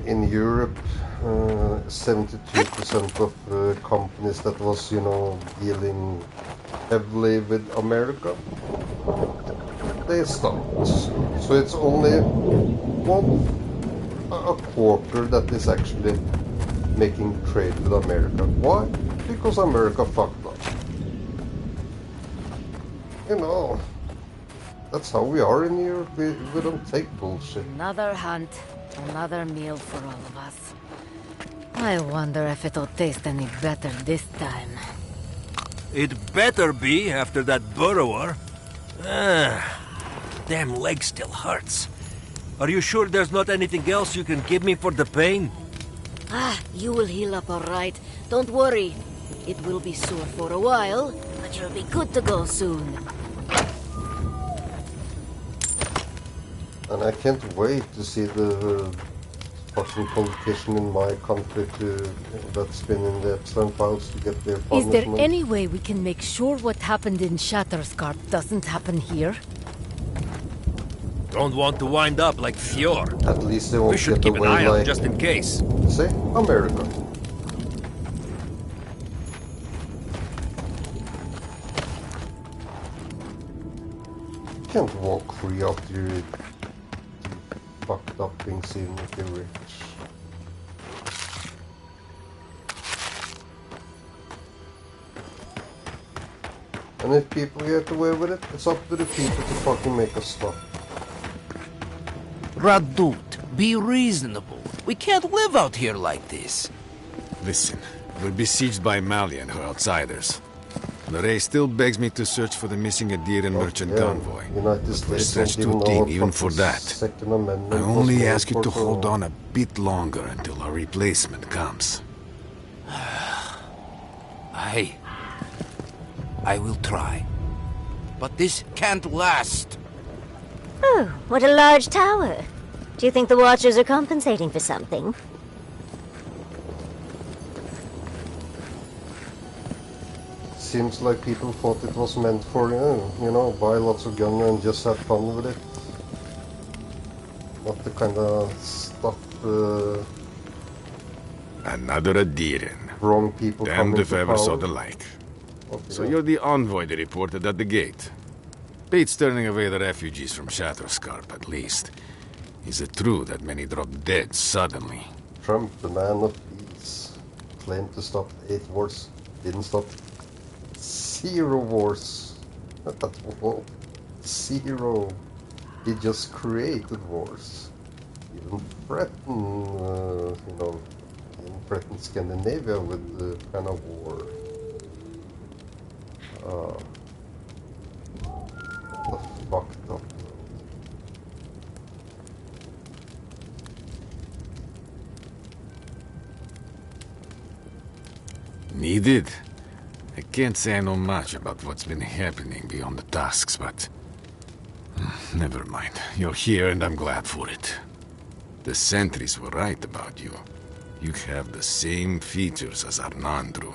in Europe, 72% of companies that was, you know, dealing heavily with America, they stopped. So it's only a quarter that is actually making trade with America. Why? Because America fucked up. You know, that's how we are in Europe. We don't take bullshit. Another hunt, another meal for all of us. I wonder if it'll taste any better this time. It better be after that burrower. Damn leg still hurts. Are you sure there's not anything else you can give me for the pain? You will heal up all right. Don't worry. It will be sore for a while, but you'll be good to go soon. And I can't wait to see the fucking politician in my country that's been in the Epstein files to get their punishment. Is there any way we can make sure what happened in Shatterscarp doesn't happen here? Don't want to wind up like Fjord. At least they won't We should get keep an away eye like... out just in case. Say, America. You can't walk free after you're fucked up being seen with your rich. And if people get away with it, it's up to the people to fucking make us stop. Radut, be reasonable. We can't live out here like this. Listen, we're besieged by Mali and her outsiders. Lorraine still begs me to search for the missing Adiran merchant convoy. United States We're stretched don't too know thin what even for that. Second Amendment I only was ask you made to for, hold so- on a bit longer until our replacement comes. I will try. But this can't last. Oh, what a large tower. Do you think the Watchers are compensating for something? Seems like people thought it was meant for, you know, buy lots of guns and just have fun with it. Not the kind of stuff Another Adiran. wrong people come Damned if into I ever saw power. the like. Okay, So yeah. you're the envoy they reported at the gate. Pete's turning away the refugees from Shatterscarp, at least. Is it true that many drop dead suddenly? Trump, the man of peace, claimed to stop 8 wars, didn't stop 0 wars at all. 0. He just created wars. Even threatened, even threatened Scandinavia with the kind of war. What the fucked up. Needed? I can't say I know much about what's been happening beyond the tasks, but... never mind. You're here and I'm glad for it. The sentries were right about you. You have the same features as Arnandru.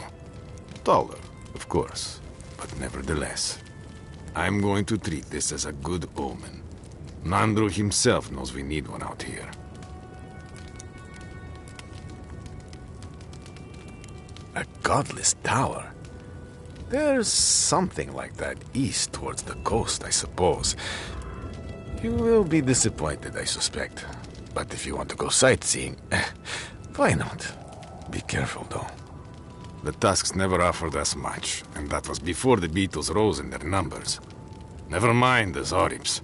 Taller, of course, but nevertheless. I'm going to treat this as a good omen. Nandru himself knows we need one out here. A godless tower? There's something like that east towards the coast, I suppose. You will be disappointed, I suspect. But if you want to go sightseeing, why not? Be careful, though. The Tusks never offered us much, and that was before the beetles rose in their numbers. Never mind the Zoribs,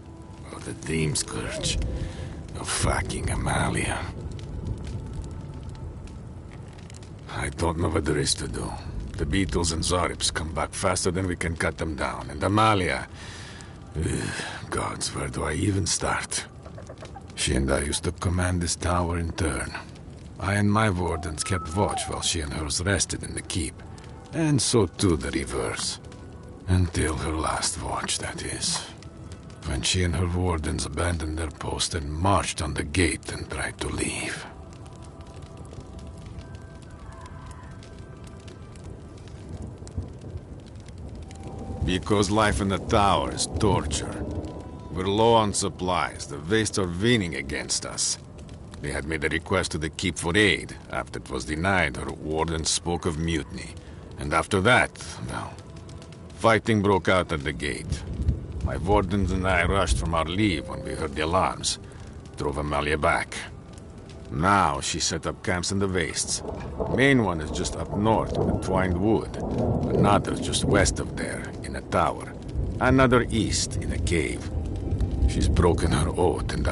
or the Dream Scourge, or fucking Amalia. I don't know what there is to do. The beetles and Zoribs come back faster than we can cut them down, and Amalia... gods, where do I even start? She and I used to command this tower in turn. I and my wardens kept watch while she and hers rested in the keep. And so too the reverse. Until her last watch, that is. When she and her wardens abandoned their post and marched on the gate and tried to leave. Because life in the tower is torture. We're low on supplies. The Vastes are leaning against us. They had made a request to the keep for aid. After it was denied, her warden spoke of mutiny. And after that, well, fighting broke out at the gate. My wardens and I rushed from our leave when we heard the alarms. Drove Amalia back. Now she set up camps in the Vastes. Main one is just up north in the Twined Wood. Another just west of there, in a tower. Another east, in a cave. She's broken her oath, and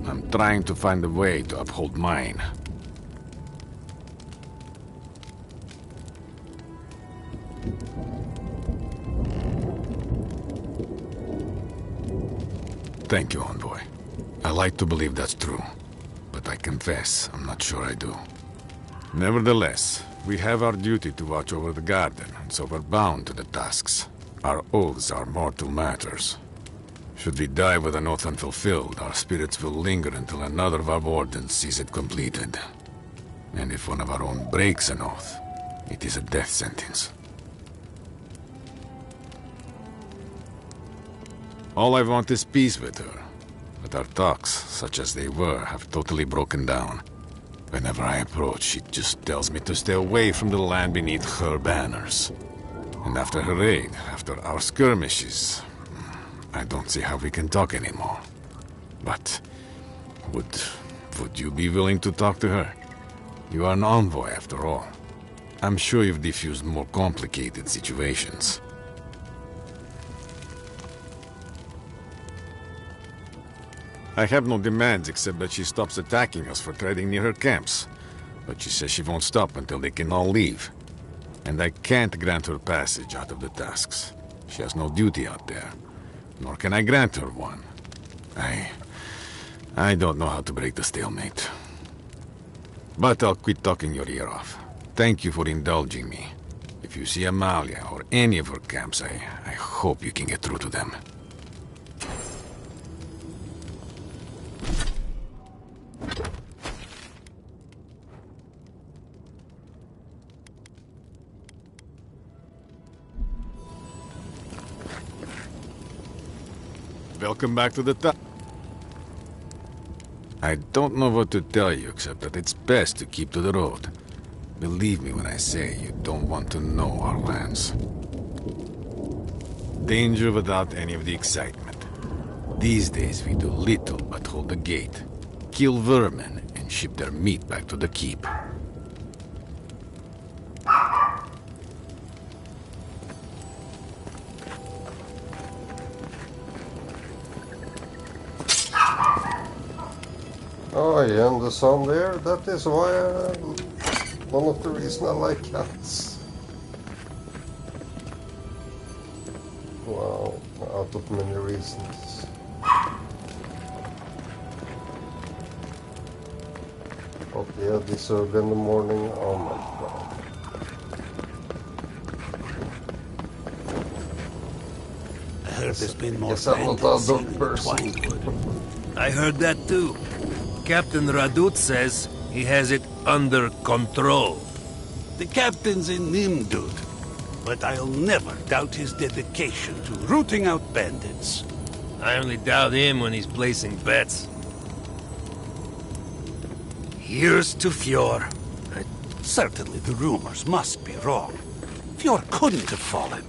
I'm trying to find a way to uphold mine. Thank you, Envoy. I like to believe that's true. But I confess, I'm not sure I do. Nevertheless, we have our duty to watch over the garden, and so we're bound to the tasks. Our oaths are mortal matters. Should we die with an oath unfulfilled, our spirits will linger until another of our wardens sees it completed. And if one of our own breaks an oath, it is a death sentence. All I want is peace with her. But our talks, such as they were, have totally broken down. Whenever I approach, she just tells me to stay away from the land beneath her banners. And after her raid, after our skirmishes, I don't see how we can talk anymore. But would you be willing to talk to her? You are an envoy, after all. I'm sure you've diffused more complicated situations. I have no demands except that she stops attacking us for treading near her camps. But she says she won't stop until they can all leave. And I can't grant her passage out of the tasks. She has no duty out there. Nor can I grant her one. I don't know how to break the stalemate. But I'll quit talking your ear off. Thank you for indulging me. If you see Amalia or any of her camps, I hope you can get through to them. Welcome back to the top. I don't know what to tell you except that it's best to keep to the road. Believe me when I say you don't want to know our lands. Danger without any of the excitement. These days we do little but hold the gate, kill vermin, and ship their meat back to the keep. Oh yeah, and the sound there, that is why one of the reasons I like cats. Wow, out of many reasons. But yeah, this early in the morning, oh my god. I heard there's been more Guess I'm not a bandits dog seen in person. Twinewood. I heard that too. Captain Radut says he has it under control. The captain's a Nimdud, but I'll never doubt his dedication to rooting out bandits. I only doubt him when he's placing bets. Here's to Fjord. Certainly the rumors must be wrong. Fjord couldn't have fallen.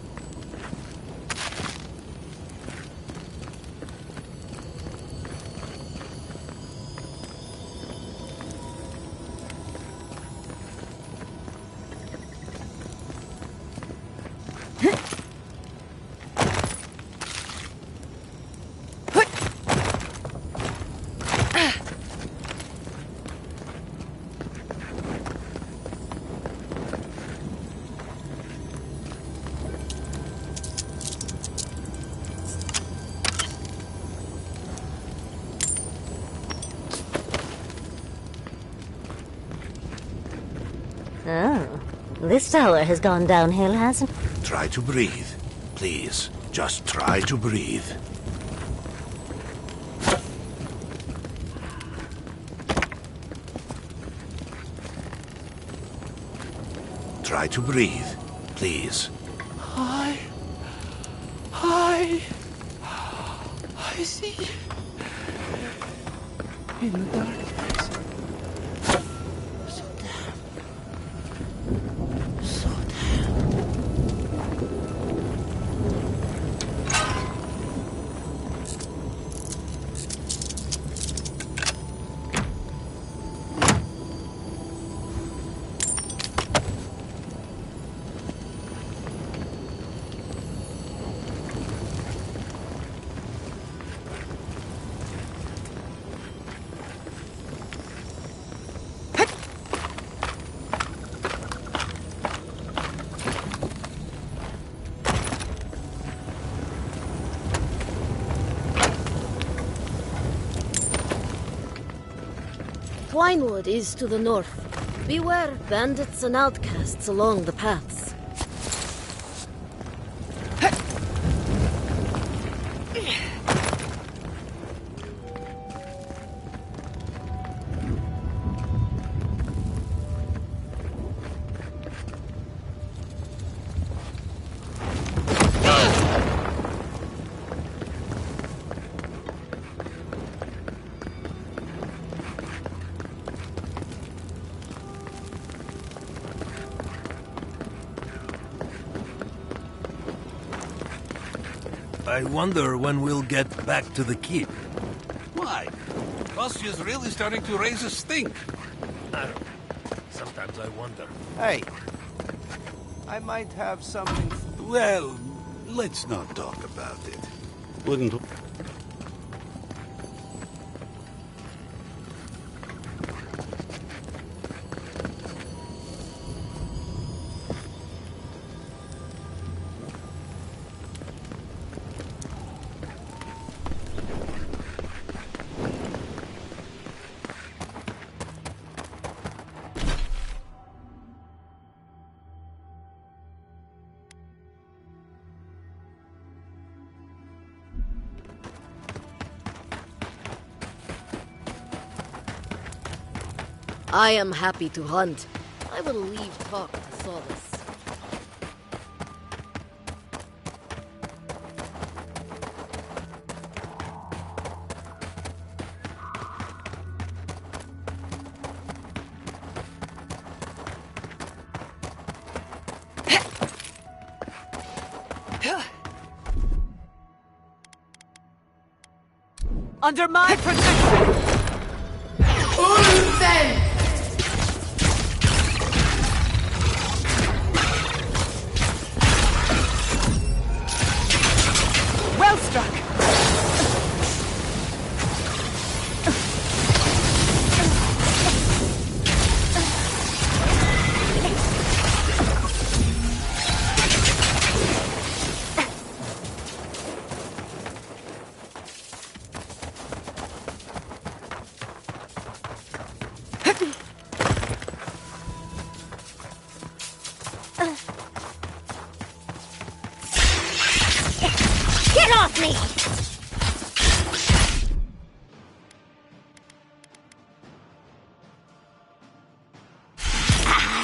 Oh, this tower has gone downhill, hasn't it? Try to breathe. Please, just try to breathe. Try to breathe, please. I see. In the darkness. So damn. So Twinewood is to the north. Beware bandits and outcasts along the paths. I wonder when we'll get back to the keep. Why? Russia's really starting to raise a stink. I don't know. Sometimes I wonder. Hey, I might have something. Well, let's not talk about it. Wouldn't... I am happy to hunt. I will leave talk to Solace. Under my protection! Ulfen! Well struck! Get off me!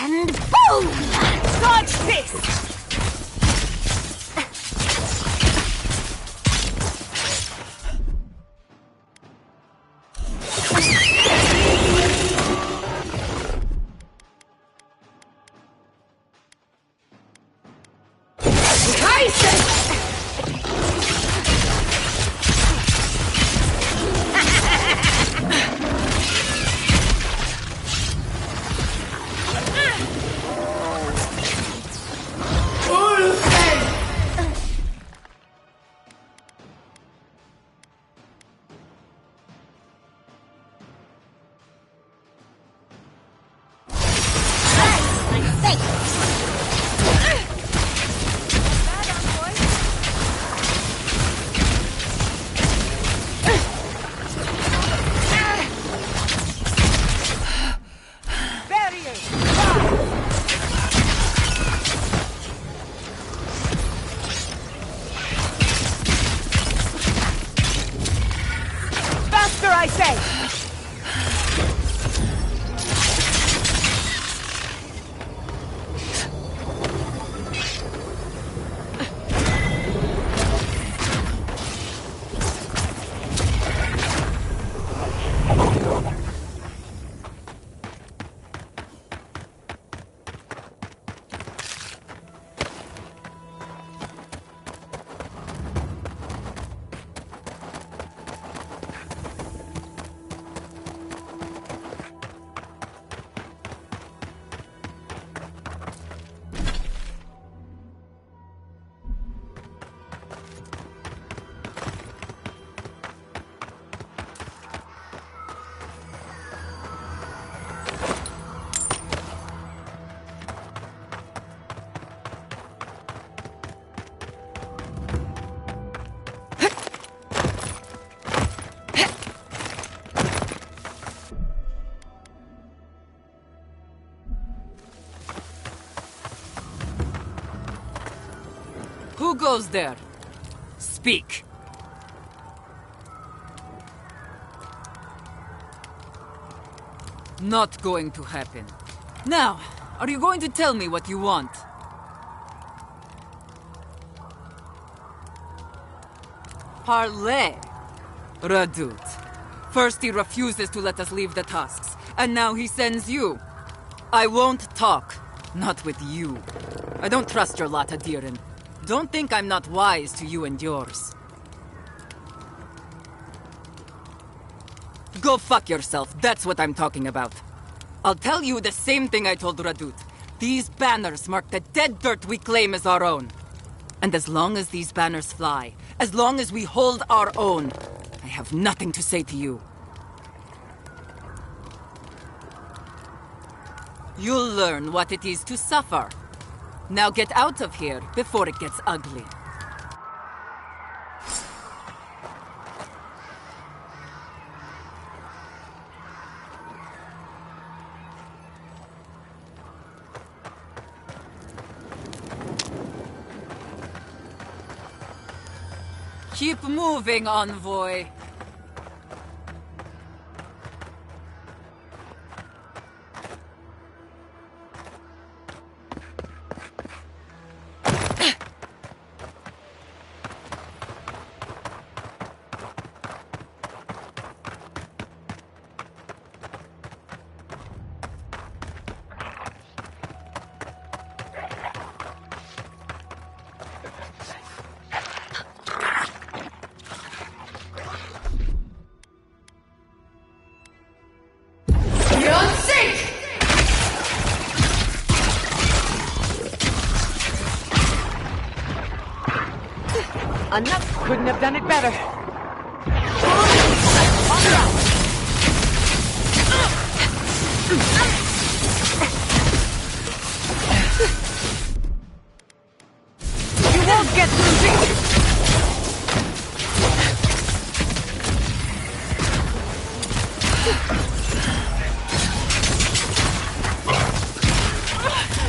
And boom! Dodge this! I say! Who goes there? Speak. Not going to happen. Now, are you going to tell me what you want? Parley. Radut. First he refuses to let us leave the tusks, and now he sends you. I won't talk. Not with you. I don't trust your lot, Adirin. Don't think I'm not wise to you and yours. Go fuck yourself, that's what I'm talking about. I'll tell you the same thing I told Radut. These banners mark the dead dirt we claim as our own. And as long as these banners fly, as long as we hold our own, I have nothing to say to you. You'll learn what it is to suffer. Now get out of here before it gets ugly. Keep moving, envoy. Enough couldn't have done it better. You won't get through this!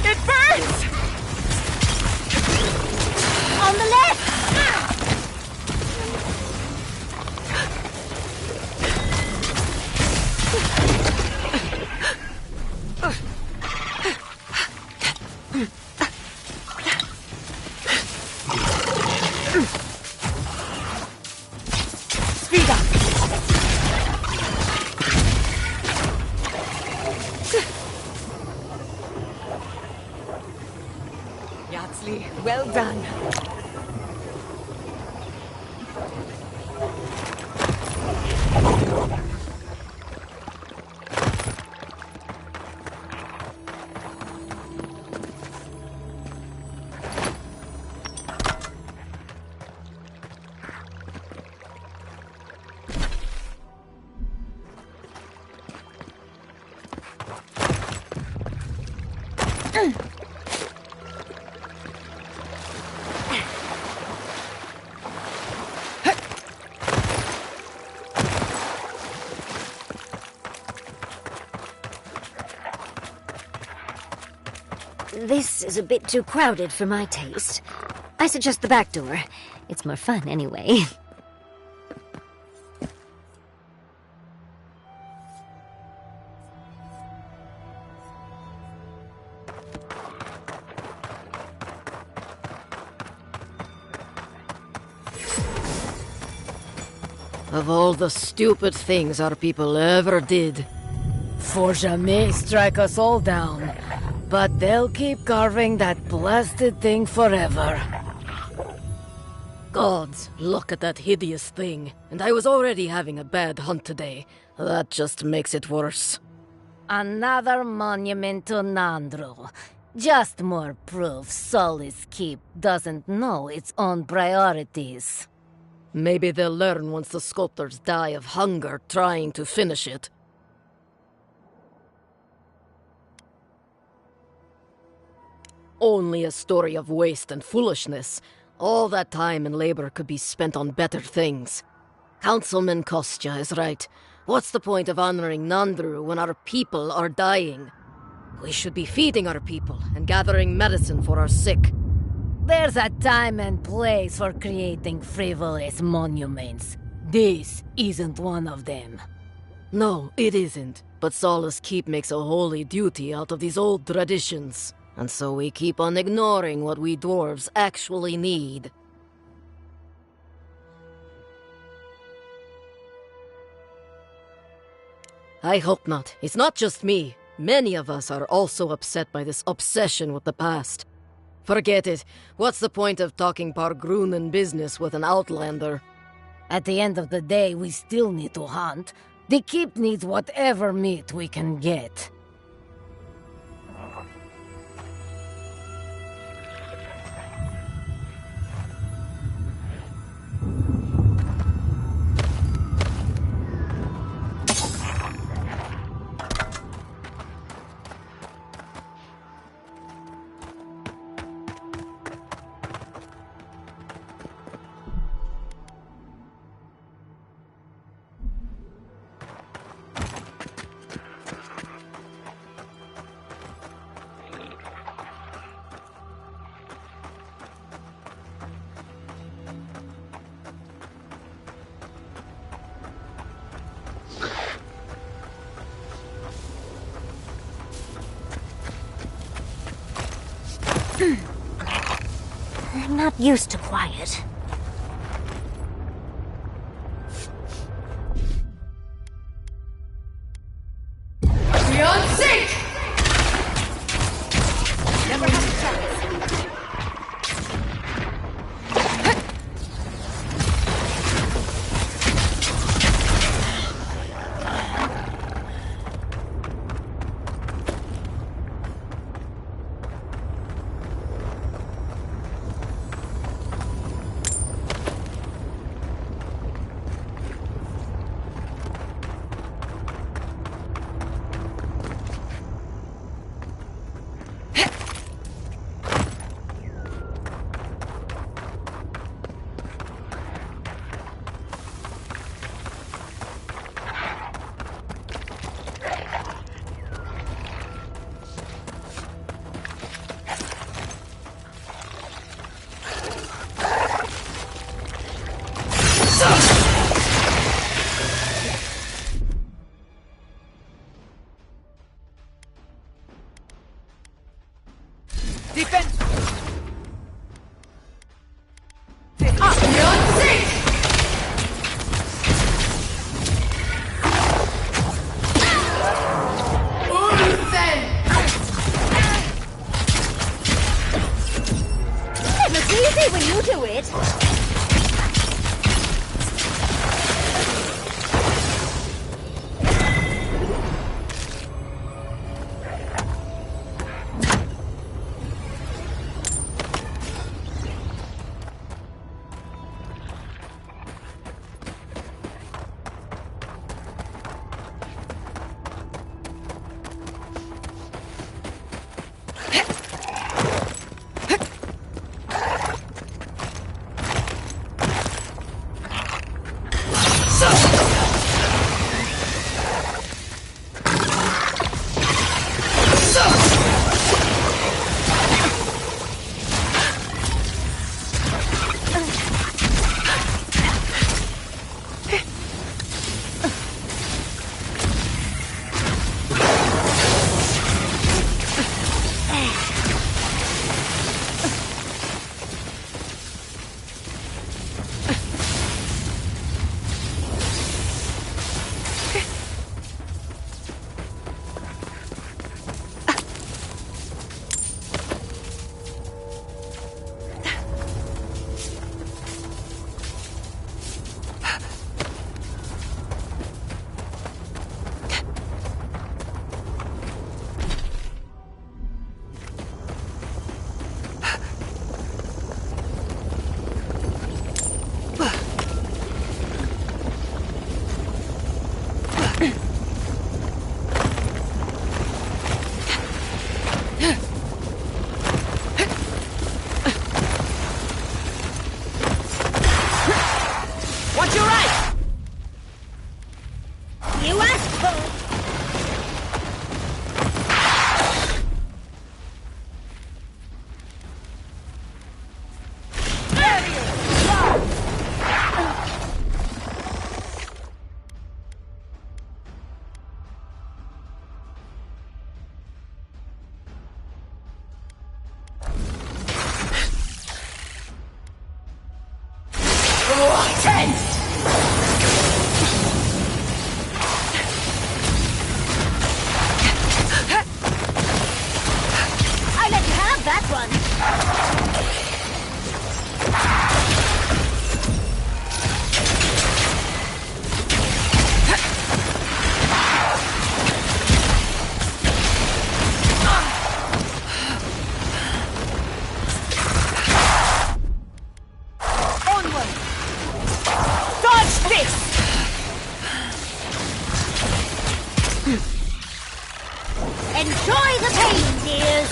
It burns! On the left! Speed up! Yatsley, well done. This is a bit too crowded for my taste. I suggest the back door. It's more fun anyway. Of all the stupid things our people ever did, Forja may strike us all down, but they'll keep carving that blasted thing forever. Gods, look at that hideous thing. And I was already having a bad hunt today. That just makes it worse. Another monument to Nandro. Just more proof Solis Keep doesn't know its own priorities. Maybe they'll learn once the sculptors die of hunger trying to finish it. Only a story of waste and foolishness. All that time and labor could be spent on better things. Councilman Kostya is right. What's the point of honoring Nandru when our people are dying? We should be feeding our people and gathering medicine for our sick. There's a time and place for creating frivolous monuments. This isn't one of them. No, it isn't. But Solace Keep makes a holy duty out of these old traditions. And so we keep on ignoring what we dwarves actually need. I hope not. It's not just me. Many of us are also upset by this obsession with the past. Forget it. What's the point of talking Pargrunen business with an outlander? At the end of the day, we still need to hunt. The keep needs whatever meat we can get. I'm not used to quiet. Beyond sync! Never have a chance. Defense! Beyond sync! It looks easy when you do it. Watch your right! You asked for it. I let you have that one. Onward! Dodge this! Enjoy the pain, dears.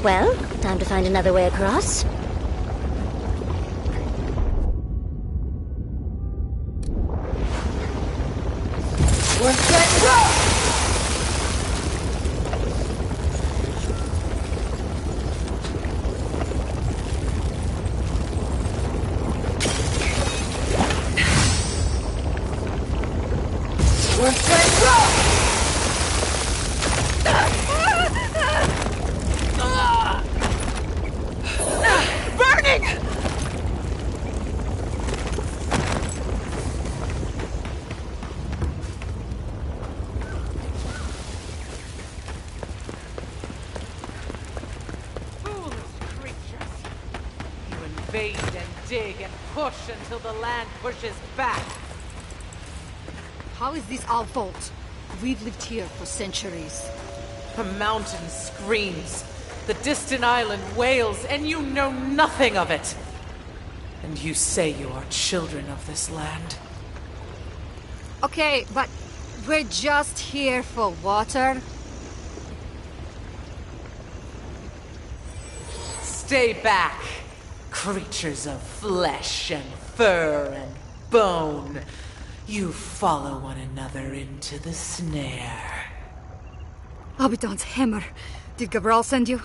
Well, time to find another way across. Burning! Foolish creatures. You invade and dig and push until the land pushes back. How is this our fault? We've lived here for centuries. The mountain screams. The distant island wails, and you know nothing of it. And you say you are children of this land. Okay, but we're just here for water. Stay back, creatures of flesh and fur and bone. You follow one another into the snare. Abiton's hammer. Did Gabral send you?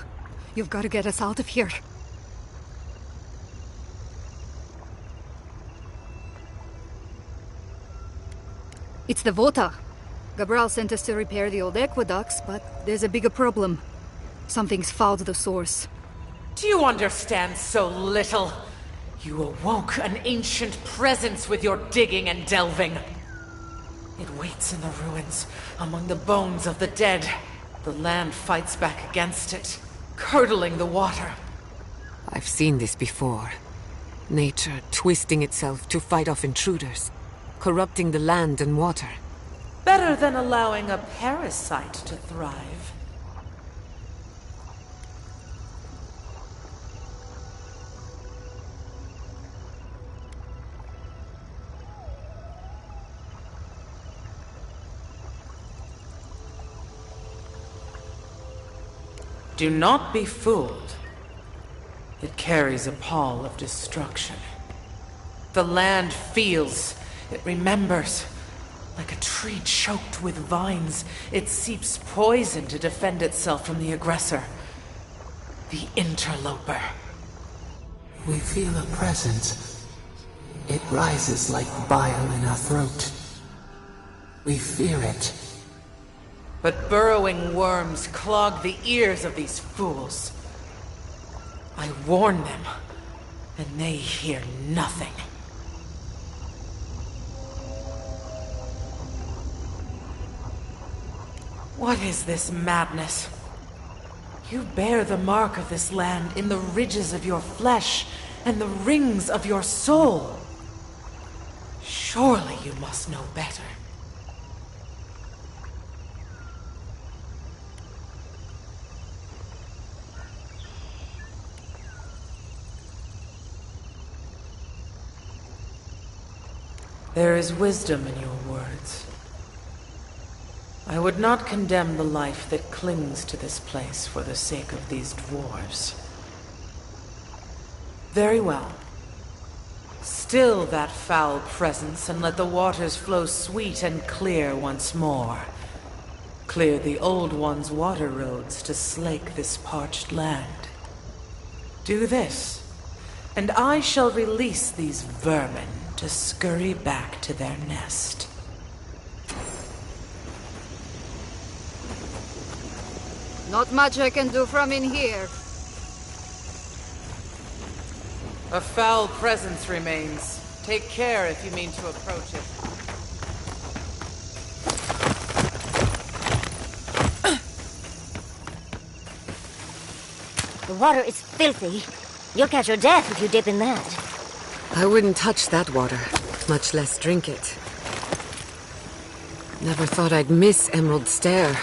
You've got to get us out of here. It's the Vota. Gabral sent us to repair the old aqueducts, but there's a bigger problem. Something's fouled the source. Do you understand so little? You awoke an ancient presence with your digging and delving. It waits in the ruins, among the bones of the dead. The land fights back against it, curdling the water. I've seen this before. Nature twisting itself to fight off intruders, corrupting the land and water. Better than allowing a parasite to thrive. Do not be fooled. It carries a pall of destruction. The land feels, it remembers. Like a tree choked with vines, it seeps poison to defend itself from the aggressor. The interloper. We feel a presence. It rises like bile in our throat. We fear it. But burrowing worms clog the ears of these fools. I warn them, and they hear nothing. What is this madness? You bear the mark of this land in the ridges of your flesh and the rings of your soul. Surely you must know better. There is wisdom in your words. I would not condemn the life that clings to this place for the sake of these dwarves. Very well. Still that foul presence and let the waters flow sweet and clear once more. Clear the old one's water roads to slake this parched land. Do this, and I shall release these vermin to scurry back to their nest. Not much I can do from in here. A foul presence remains. Take care if you mean to approach it. The water is filthy. You'll catch your death if you dip in that. I wouldn't touch that water, much less drink it. Never thought I'd miss Emerald Stair.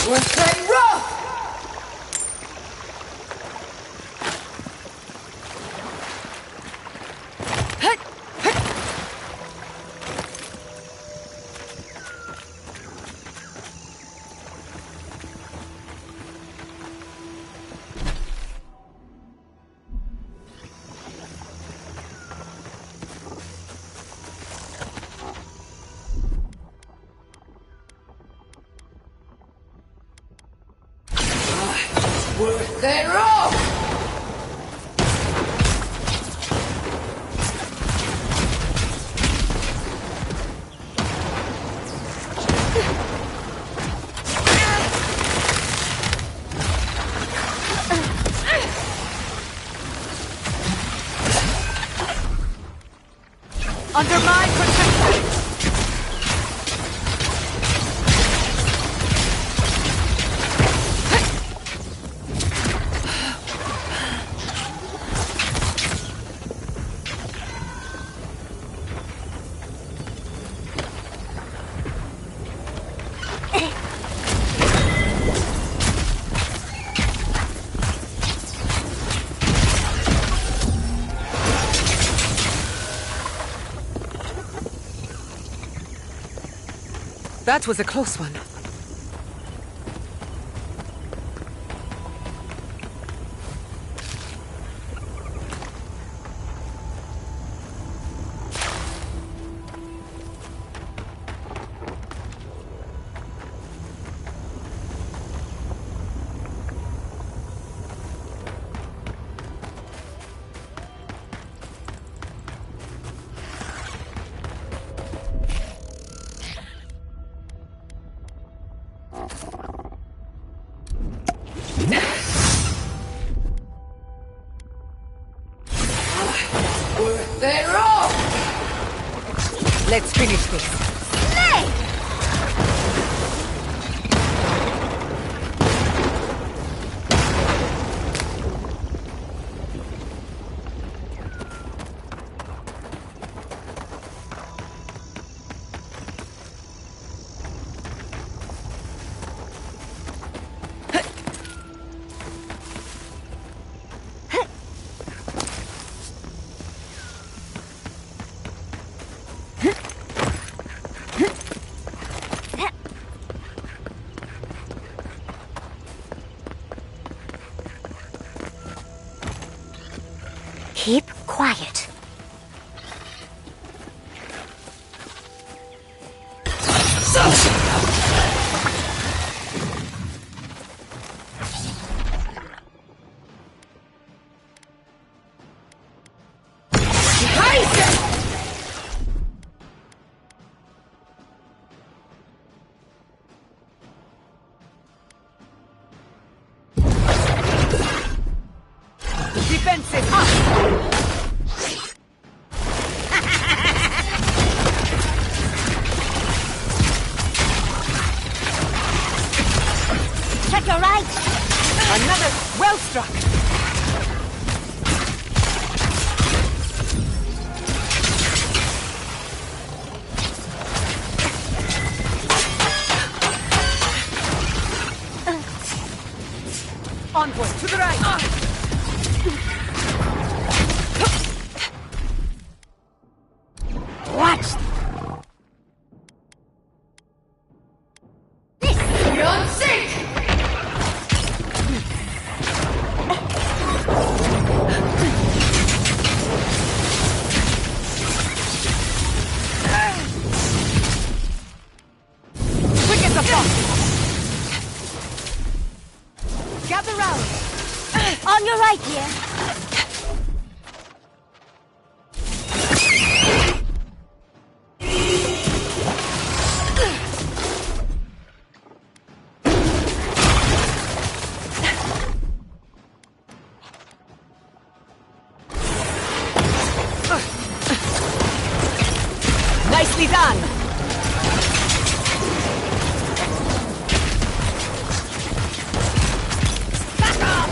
We're playing rough! Worth their own! Under my protection! That was a close one. Worth their own! Let's finish this. Slay! Keep quiet. Defenses up! Check your right. Another well struck. Envoy to the right. Watch. Beyond sync! Quick as a fox. Gather round. On your right here. Nicely done. Back off!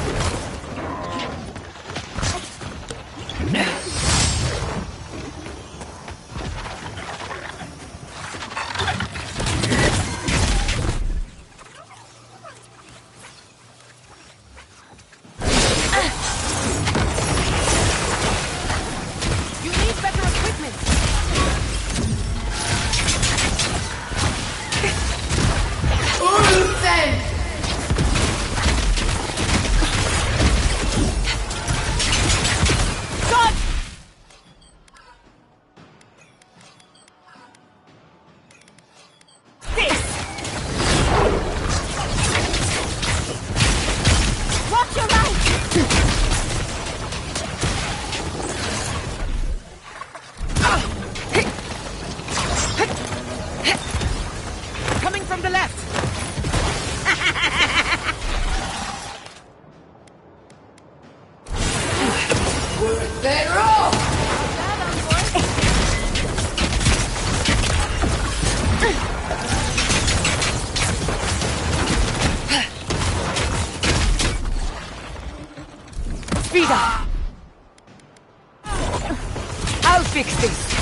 Vida! I'll fix this.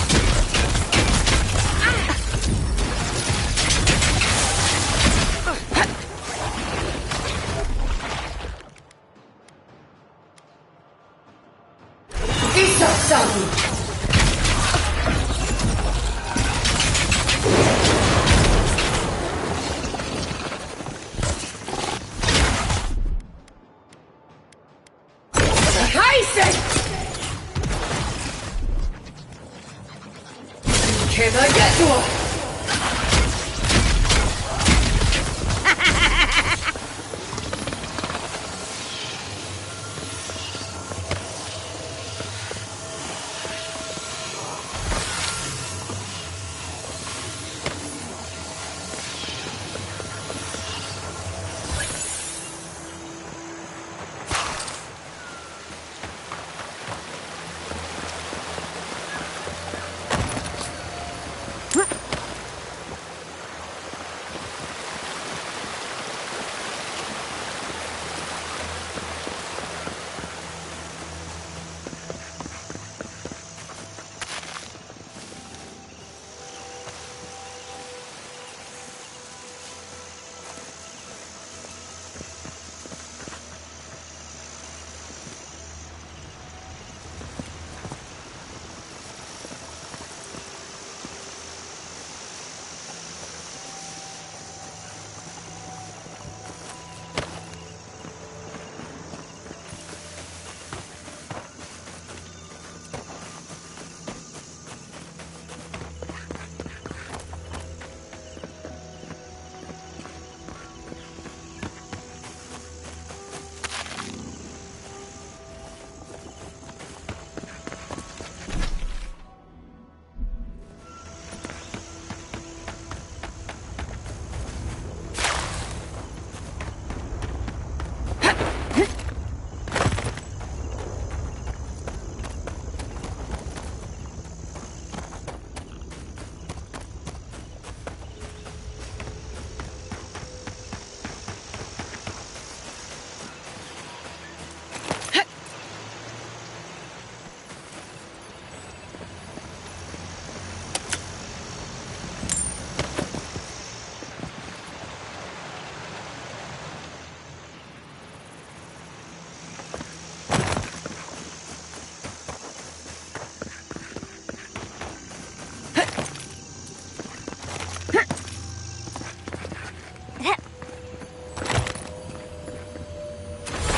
Can I get to her?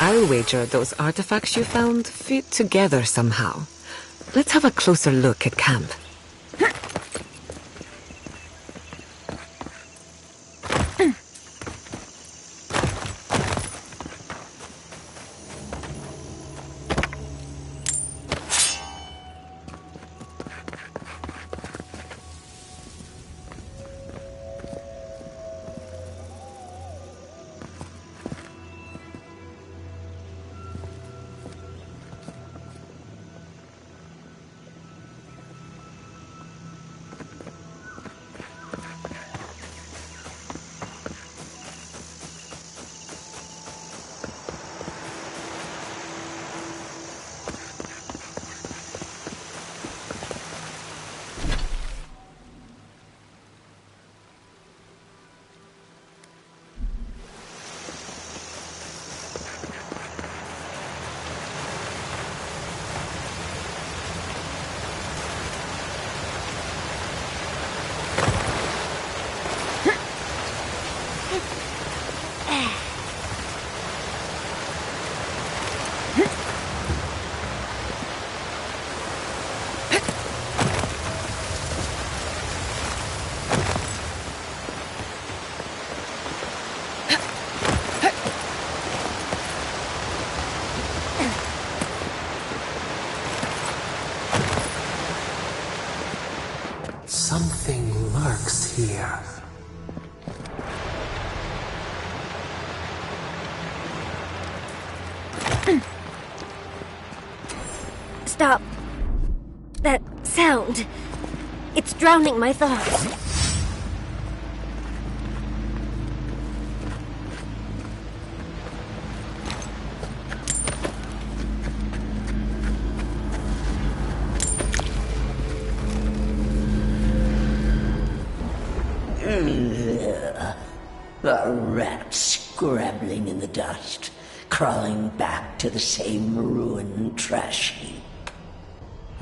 I'll wager those artifacts you found fit together somehow. Let's have a closer look at camp. Something lurks here. Stop. That sound. It's drowning my thoughts. A rat scrabbling in the dust, crawling back to the same ruined trash heap.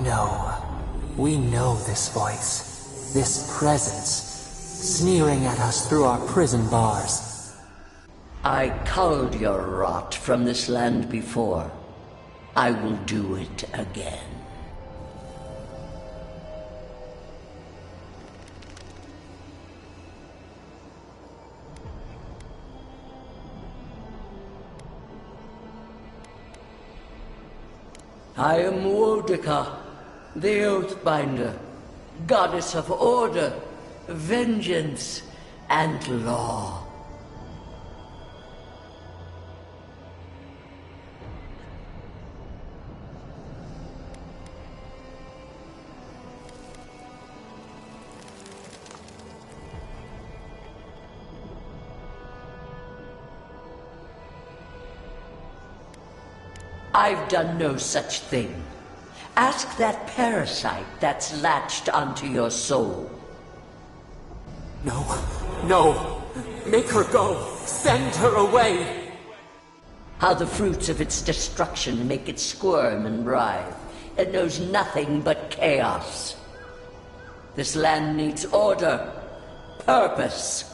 No, we know this voice, this presence, sneering at us through our prison bars. I culled your rot from this land before. I will do it again. I am Wodika, the Oathbinder, goddess of order, vengeance, and law. I've done no such thing. Ask that parasite that's latched onto your soul. No, no! Make her go! Send her away! How the fruits of its destruction make it squirm and writhe. It knows nothing but chaos. This land needs order, purpose.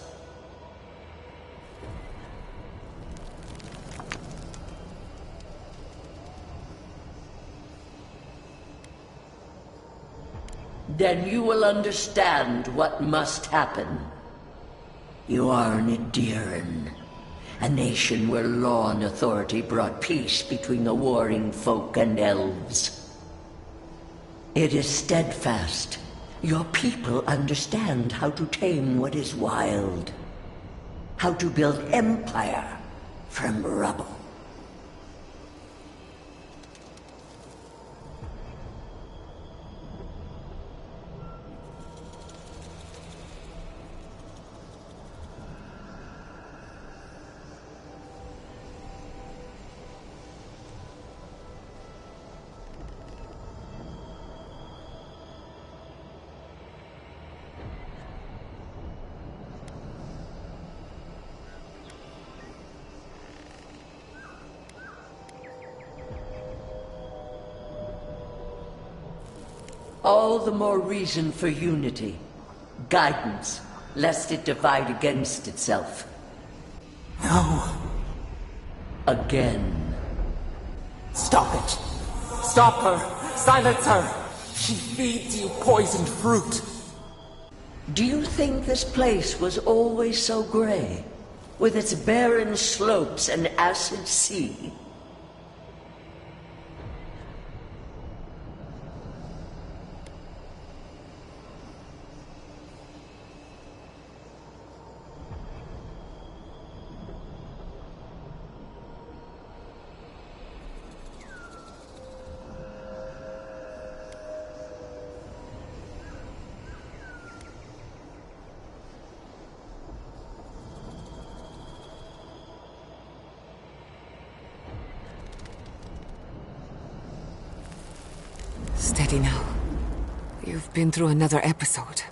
Then you will understand what must happen. You are an Ediran, a nation where law and authority brought peace between the warring folk and elves. It is steadfast. Your people understand how to tame what is wild, how to build empire from rubble. All the more reason for unity, guidance, lest it divide against itself. No. Again. Stop it! Stop her! Silence her! She feeds you poisoned fruit! Do you think this place was always so gray, with its barren slopes and acid sea? Steady now. You've been through another episode.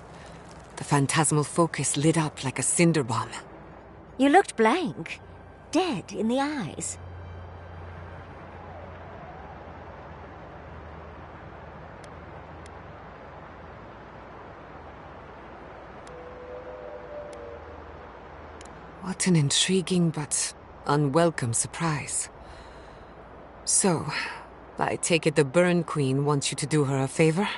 The phantasmal focus lit up like a cinder bomb. You looked blank, dead in the eyes. What an intriguing but unwelcome surprise. So, I take it the Burn Queen wants you to do her a favor?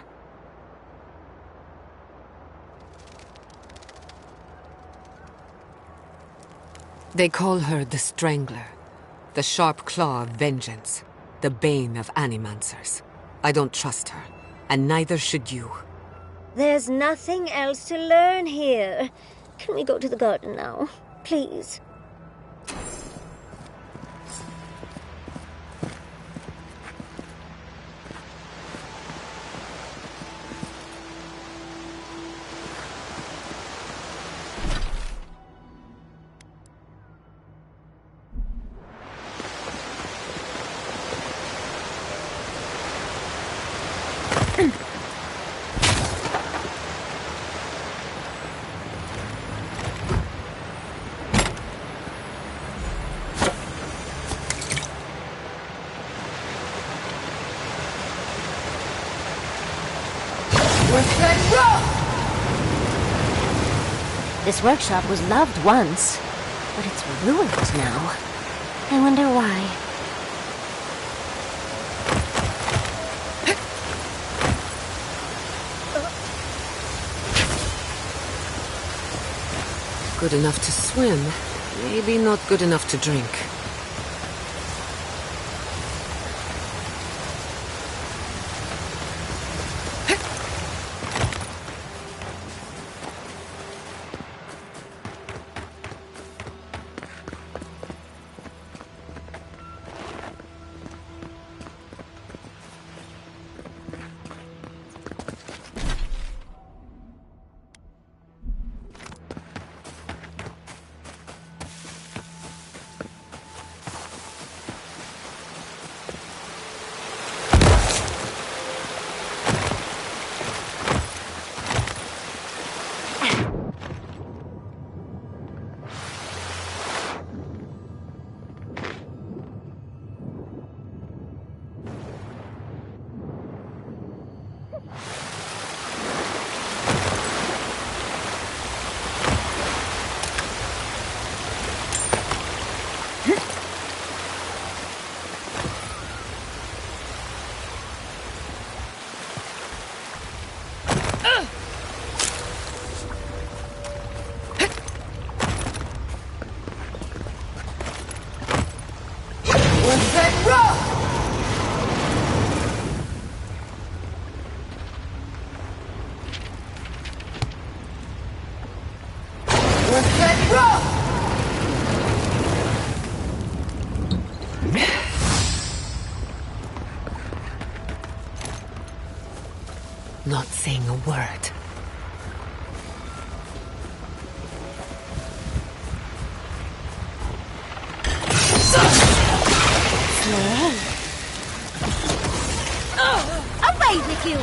They call her the Strangler, the sharp claw of vengeance, the bane of animancers. I don't trust her, and neither should you. There's nothing else to learn here. Can we go to the garden now, please? This workshop was loved once, but it's ruined now. I wonder why. Good enough to swim, maybe not good enough to drink. Not saying a word. Away with you!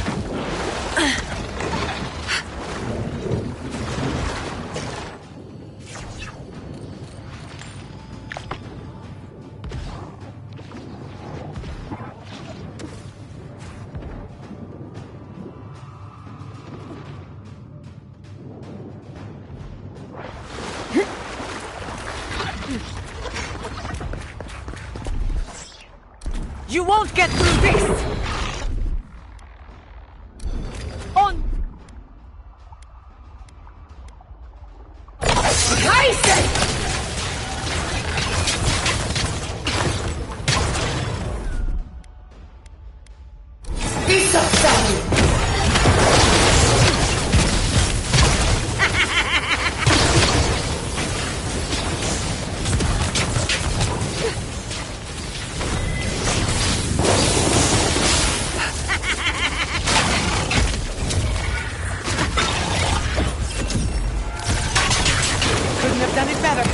You won't get through this! On! Couldn't have done it better.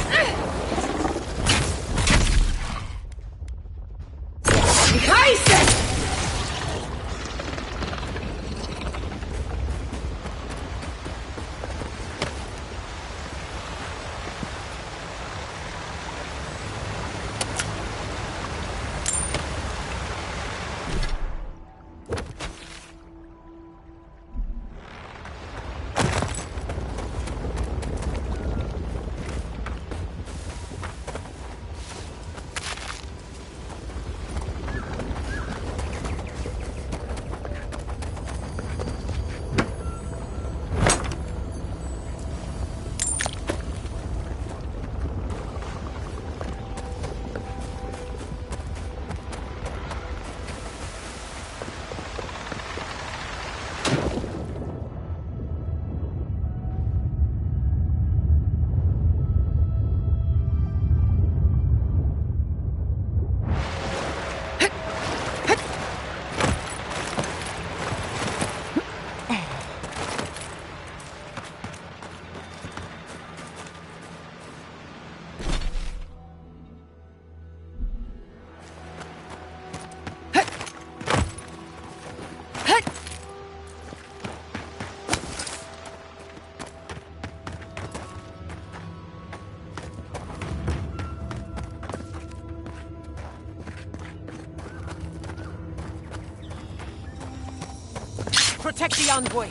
Protect the envoy.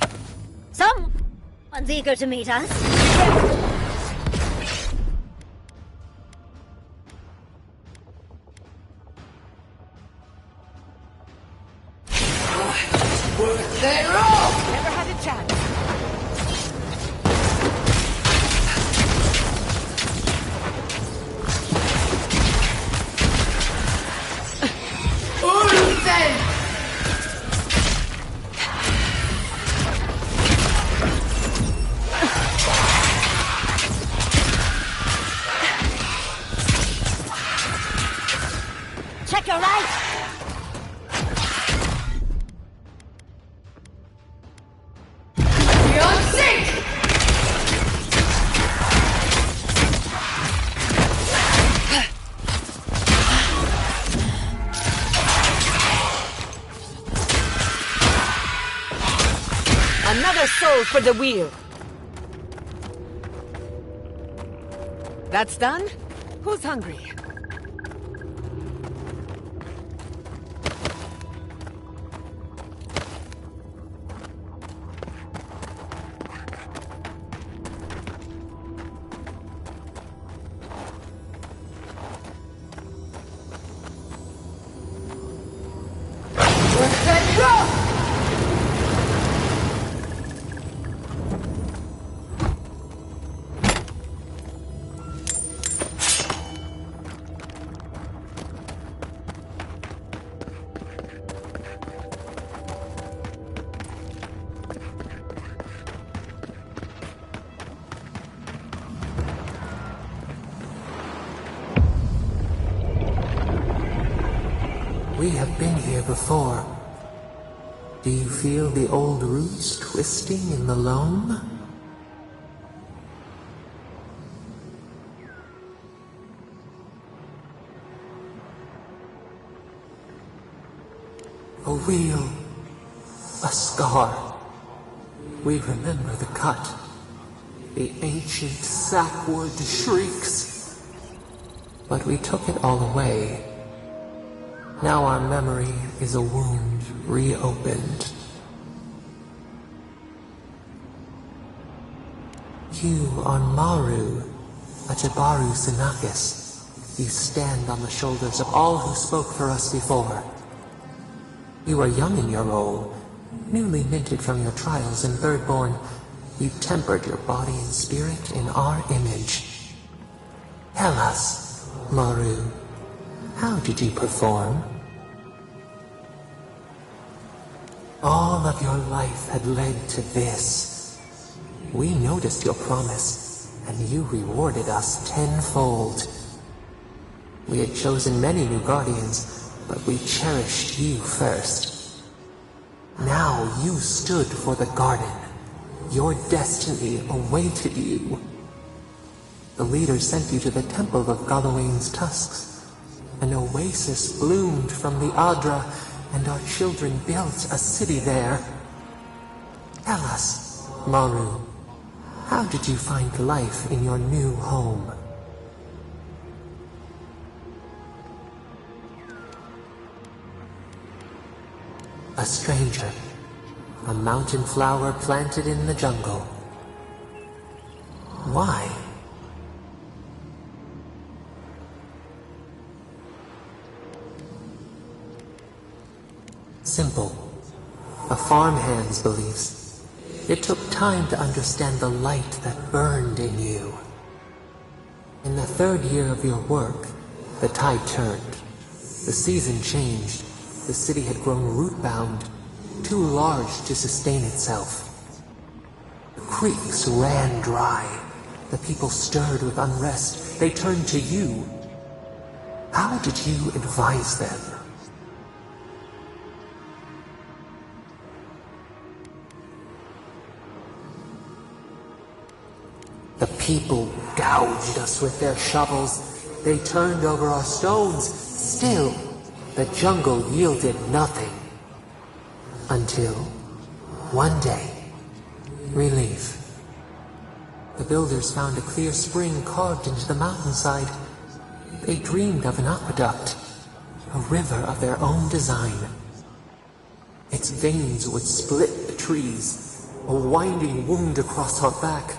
Someone's eager to meet us. They're all! Never had a chance. Then! Check your right! Beyond sync! Another soul for the wheel. That's done? Who's hungry? We have been here before. Do you feel the old roots twisting in the loam? A wheel. A scar. We remember the cut. The ancient sackward shrieks. But we took it all away. Now our memory is a wound reopened. You are Maru, a Jabaru Sinakis. You stand on the shoulders of all who spoke for us before. You are young in your role, newly minted from your trials in Thirdborn. You tempered your body and spirit in our image. Tell us, Maru, how did you perform? All of your life had led to this. We noticed your promise, and you rewarded us tenfold. We had chosen many new guardians, but we cherished you first. Now you stood for the garden. Your destiny awaited you. The leaders sent you to the temple of Galawain's tusks. An oasis bloomed from the Adra, and our children built a city there. Tell us, Maru, how did you find life in your new home? A stranger, a mountain flower planted in the jungle. Why? Simple. A farmhand's beliefs. It took time to understand the light that burned in you. In the third year of your work, the tide turned. The season changed. The city had grown root-bound, too large to sustain itself. The creeks ran dry. The people stirred with unrest. They turned to you. How did you advise them? The people gouged us with their shovels. They turned over our stones. Still, the jungle yielded nothing. Until, one day, relief. The builders found a clear spring carved into the mountainside. They dreamed of an aqueduct, a river of their own design. Its veins would split the trees, a winding wound across our back.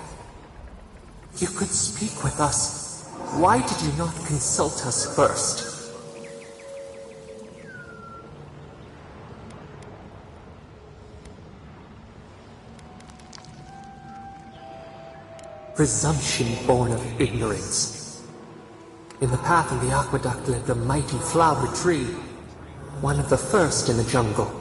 You could speak with us. Why did you not consult us first? Presumption born of ignorance. In the path of the aqueduct lived a mighty flower tree, one of the first in the jungle.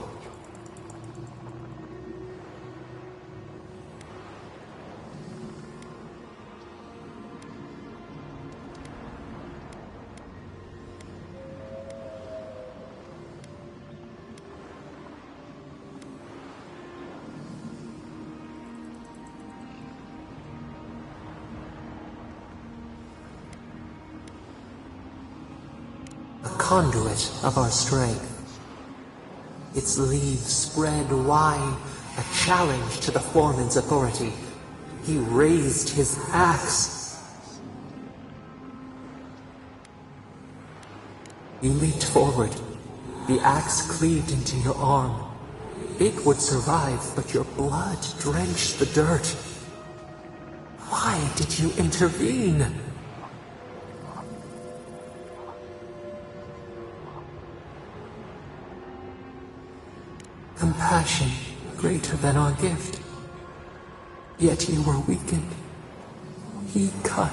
Conduit of our strength. Its leaves spread wide, a challenge to the foreman's authority. He raised his axe. You leaped forward. The axe cleaved into your arm. It would survive, but your blood drenched the dirt. Why did you intervene? Compassion greater than our gift. Yet you were weakened. He cut.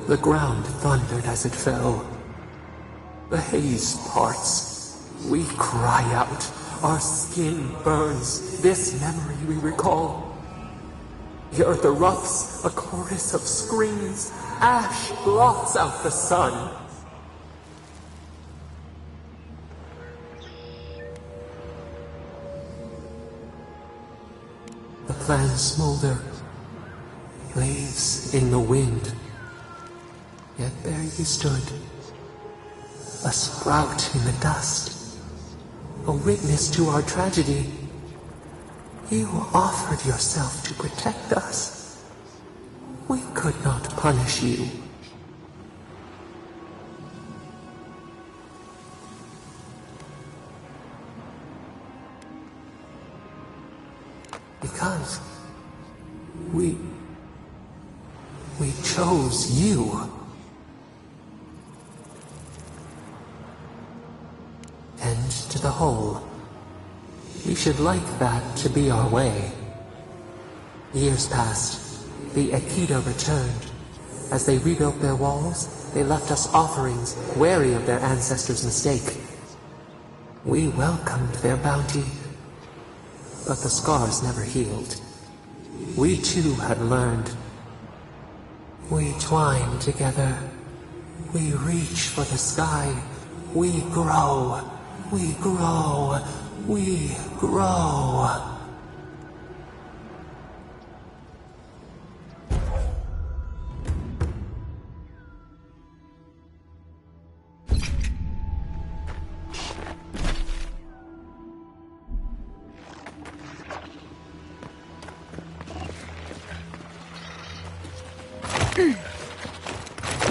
The ground thundered as it fell. The haze parts. We cry out. Our skin burns. This memory we recall. The earth erupts, a chorus of screams. Ash blots out the sun. The plans smolder, leaves in the wind. Yet there you stood, a sprout in the dust, a witness to our tragedy. You offered yourself to protect us. We could not punish you. Because we chose you. End to the whole. We should like that to be our way. Years passed. The Aikido returned. As they rebuilt their walls, they left us offerings, wary of their ancestors' mistake. We welcomed their bounty, but the scars never healed. We too had learned. We twine together. We reach for the sky. We grow. We grow. We grow.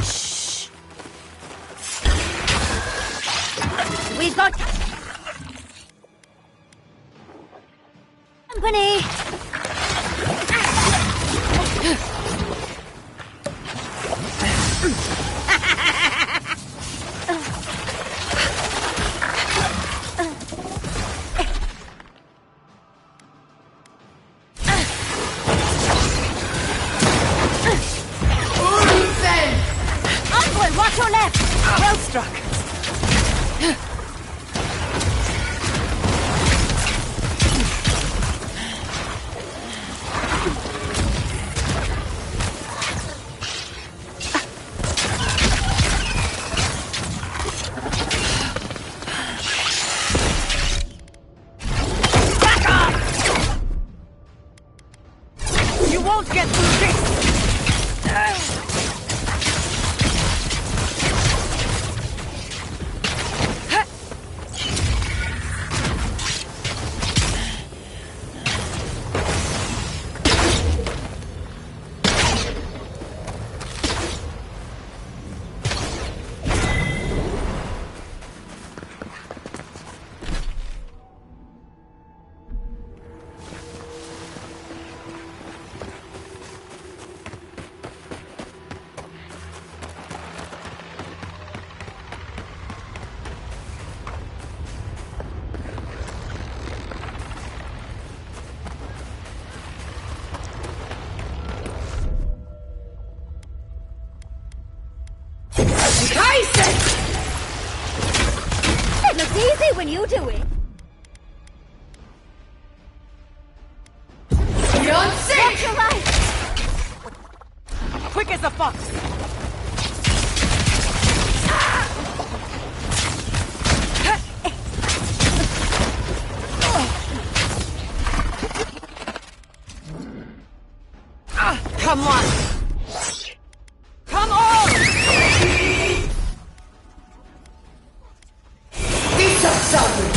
Shh. We've got company. Watch your left! Well struck. Back off! You won't get through this! when you do it. Beyond safe! Watch your life! Quick as a fox! Come on! Come on! These are something!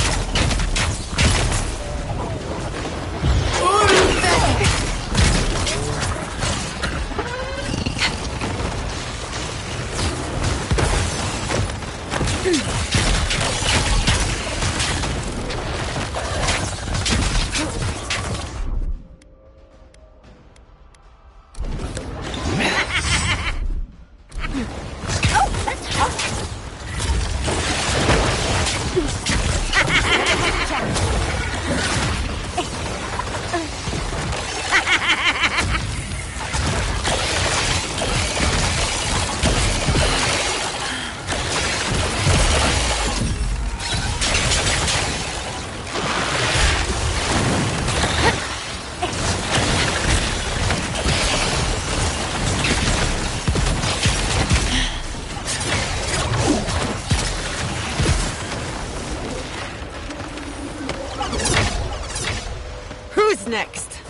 Who's next?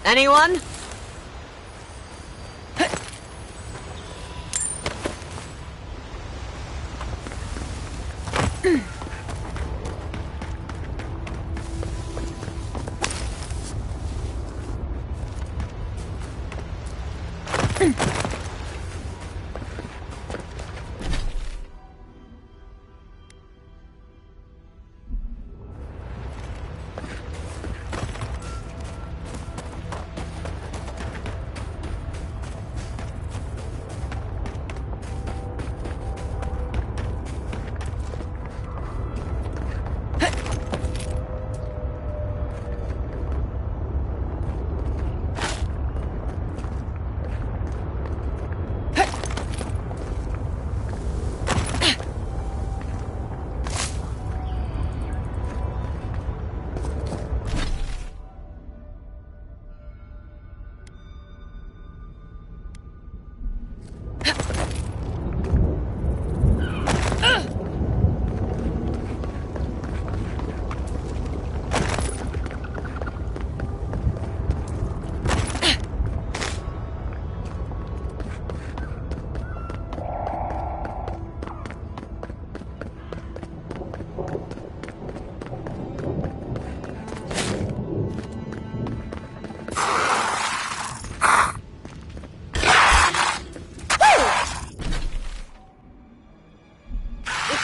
Anyone?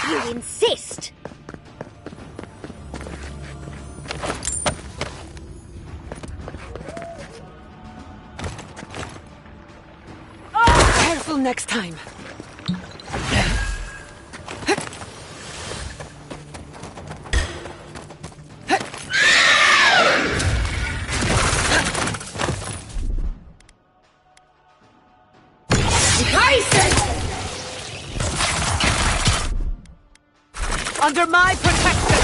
You insist! Careful next time. Under my protection!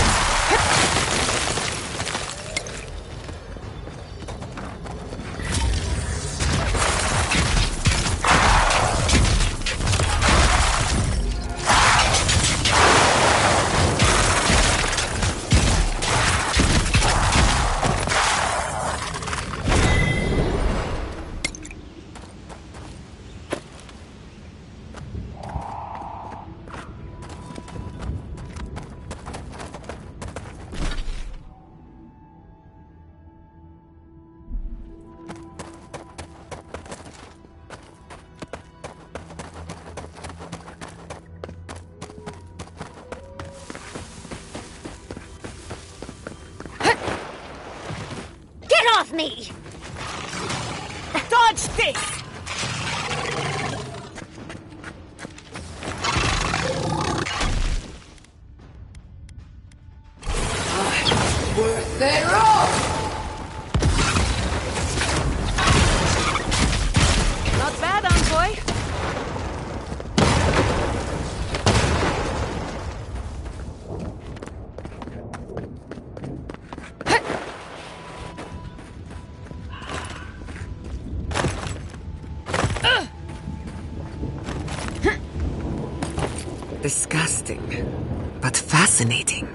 Off me! Dodge this! Worth their all! Not bad, envoy. Disgusting, but fascinating.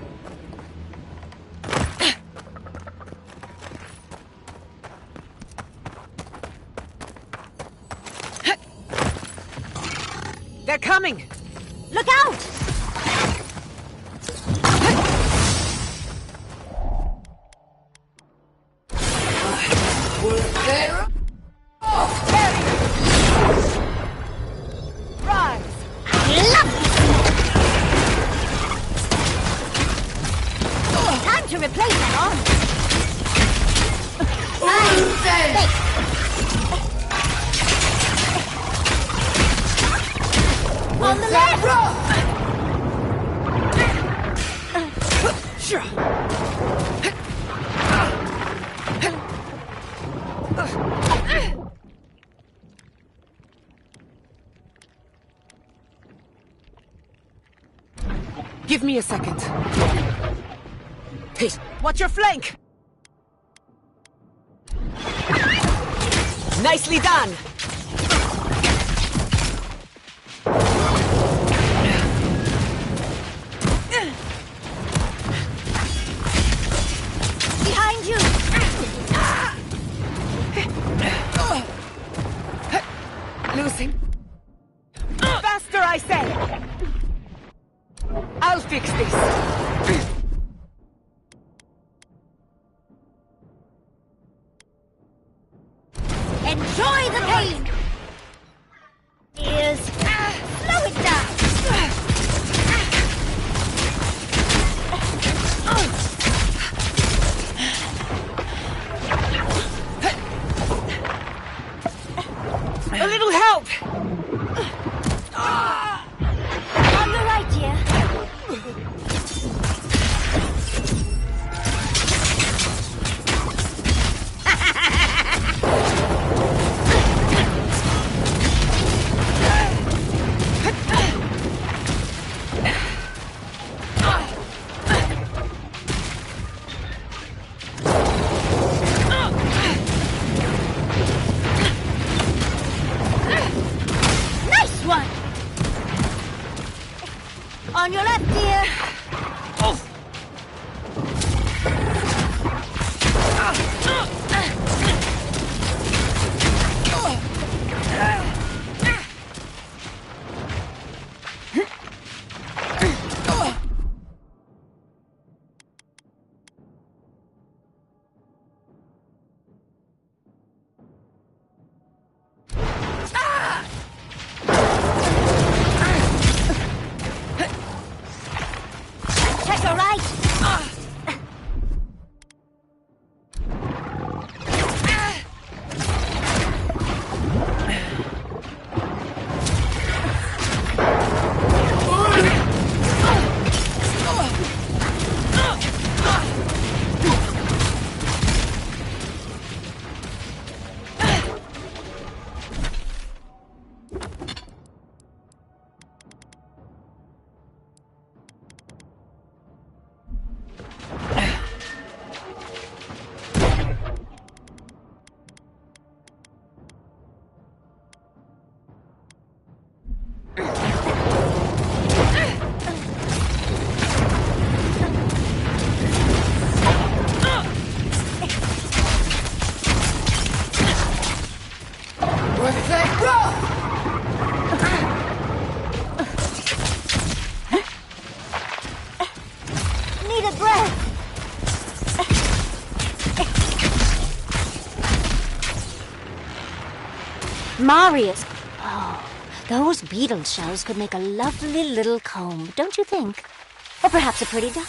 They're coming! Look out! They're off! Rise! Time to replace that arm! On the left! Sure. Give me a second. Hey, watch your flank! Nicely done! Behind you! Losing. Faster, I say! I'll fix this. Enjoy the pain! Ears, slow it down! A little help! On the right, dear. Nice one! On your left, dear. Check your right. Need a breath. Marius. Oh, those beetle shells could make a lovely little comb, don't you think? Or perhaps a pretty dye.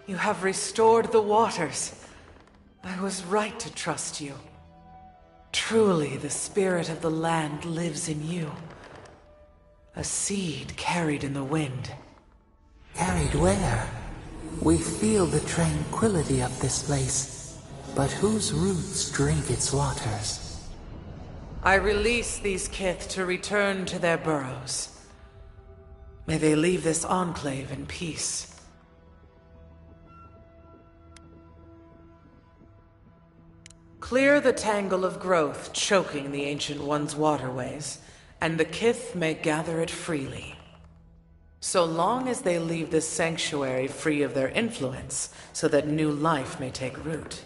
You have restored the waters. I was right to trust you. Truly, the spirit of the land lives in you. A seed carried in the wind. Carried where? We feel the tranquility of this place, but whose roots drink its waters? I release these kith to return to their burrows. May they leave this enclave in peace. Clear the tangle of growth choking the Ancient One's waterways, and the kith may gather it freely. So long as they leave this sanctuary free of their influence, so that new life may take root.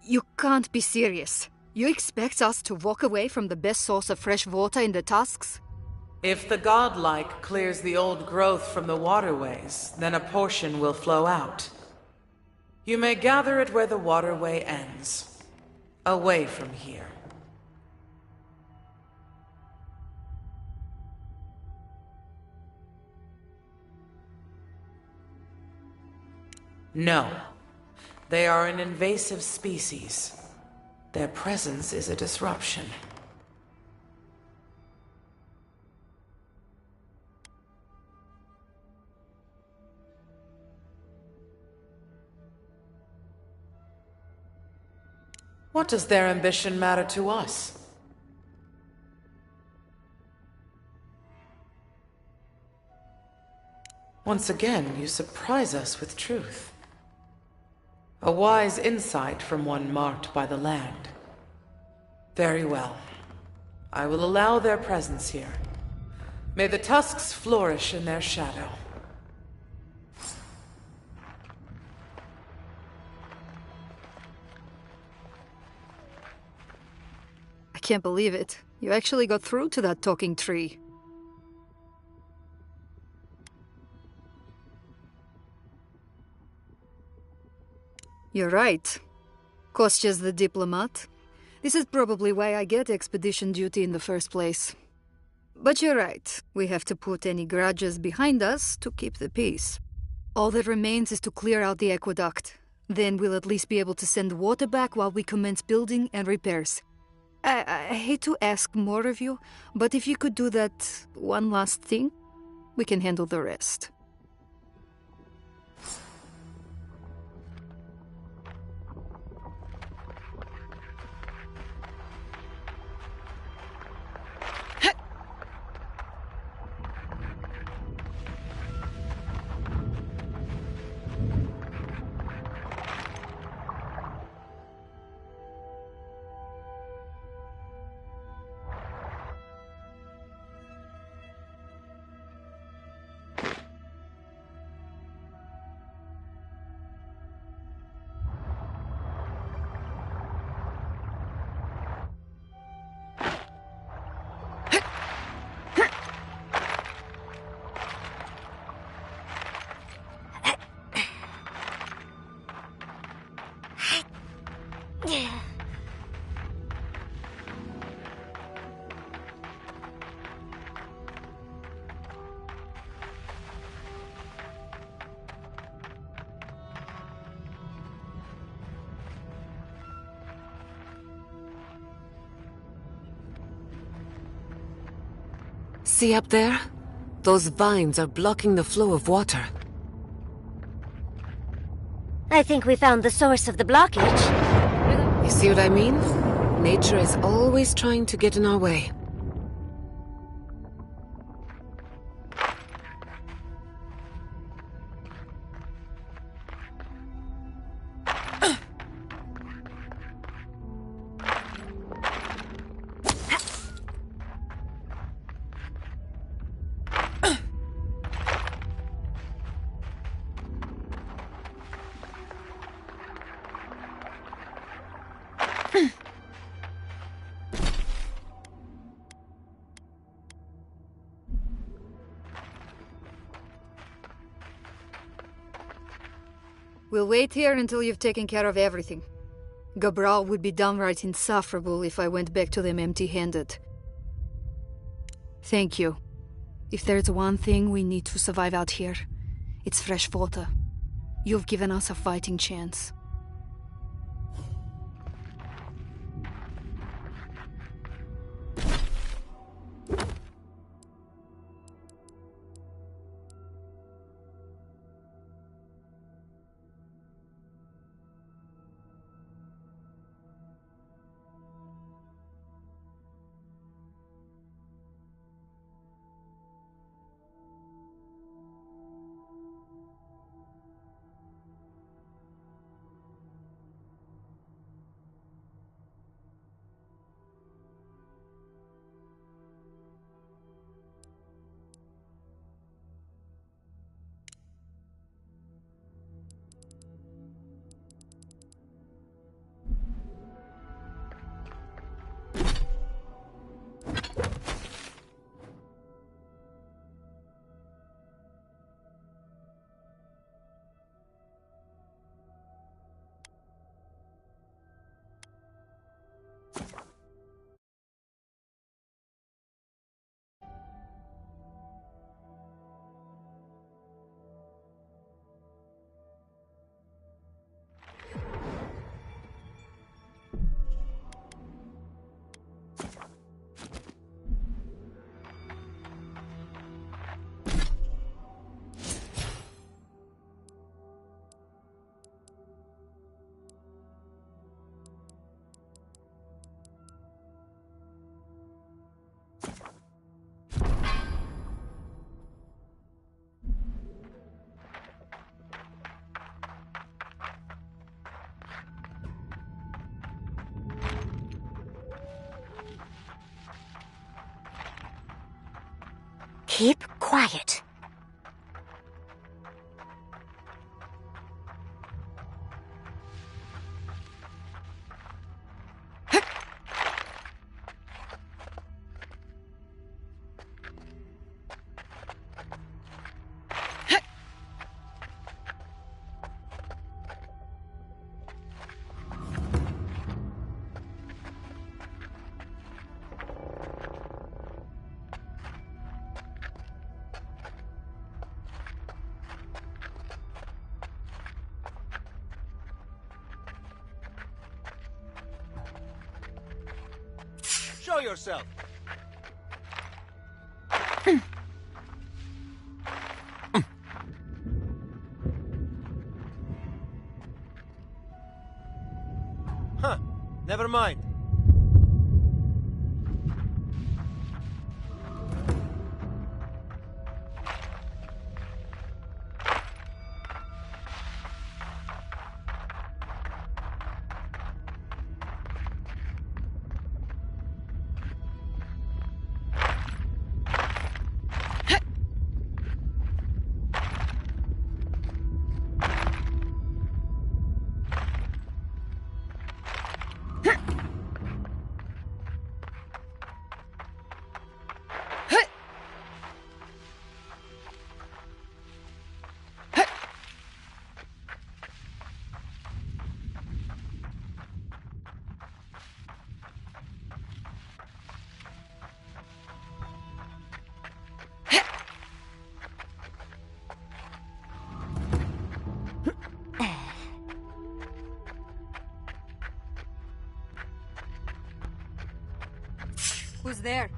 You can't be serious. You expect us to walk away from the best source of fresh water in the Tusks? If the godlike clears the old growth from the waterways, then a portion will flow out. You may gather it where the waterway ends, away from here. No. They are an invasive species. Their presence is a disruption. What does their ambition matter to us? Once again, you surprise us with truth. A wise insight from one marked by the land. Very well. I will allow their presence here. May the tusks flourish in their shadow. I can't believe it. You actually got through to that talking tree. You're right. Kostya's the diplomat. This is probably why I get expedition duty in the first place. But you're right. We have to put any grudges behind us to keep the peace. All that remains is to clear out the aqueduct. Then we'll at least be able to send water back while we commence building and repairs. I hate to ask more of you, but if you could do that one last thing, we can handle the rest. See up there? Those vines are blocking the flow of water. I think we found the source of the blockage. You see what I mean? Nature is always trying to get in our way. We'll wait here until you've taken care of everything. Gabral would be downright insufferable if I went back to them empty-handed. Thank you. If there's one thing we need to survive out here, it's fresh water. You've given us a fighting chance. Keep quiet. Show yourself. Huh. Never mind. Who's there?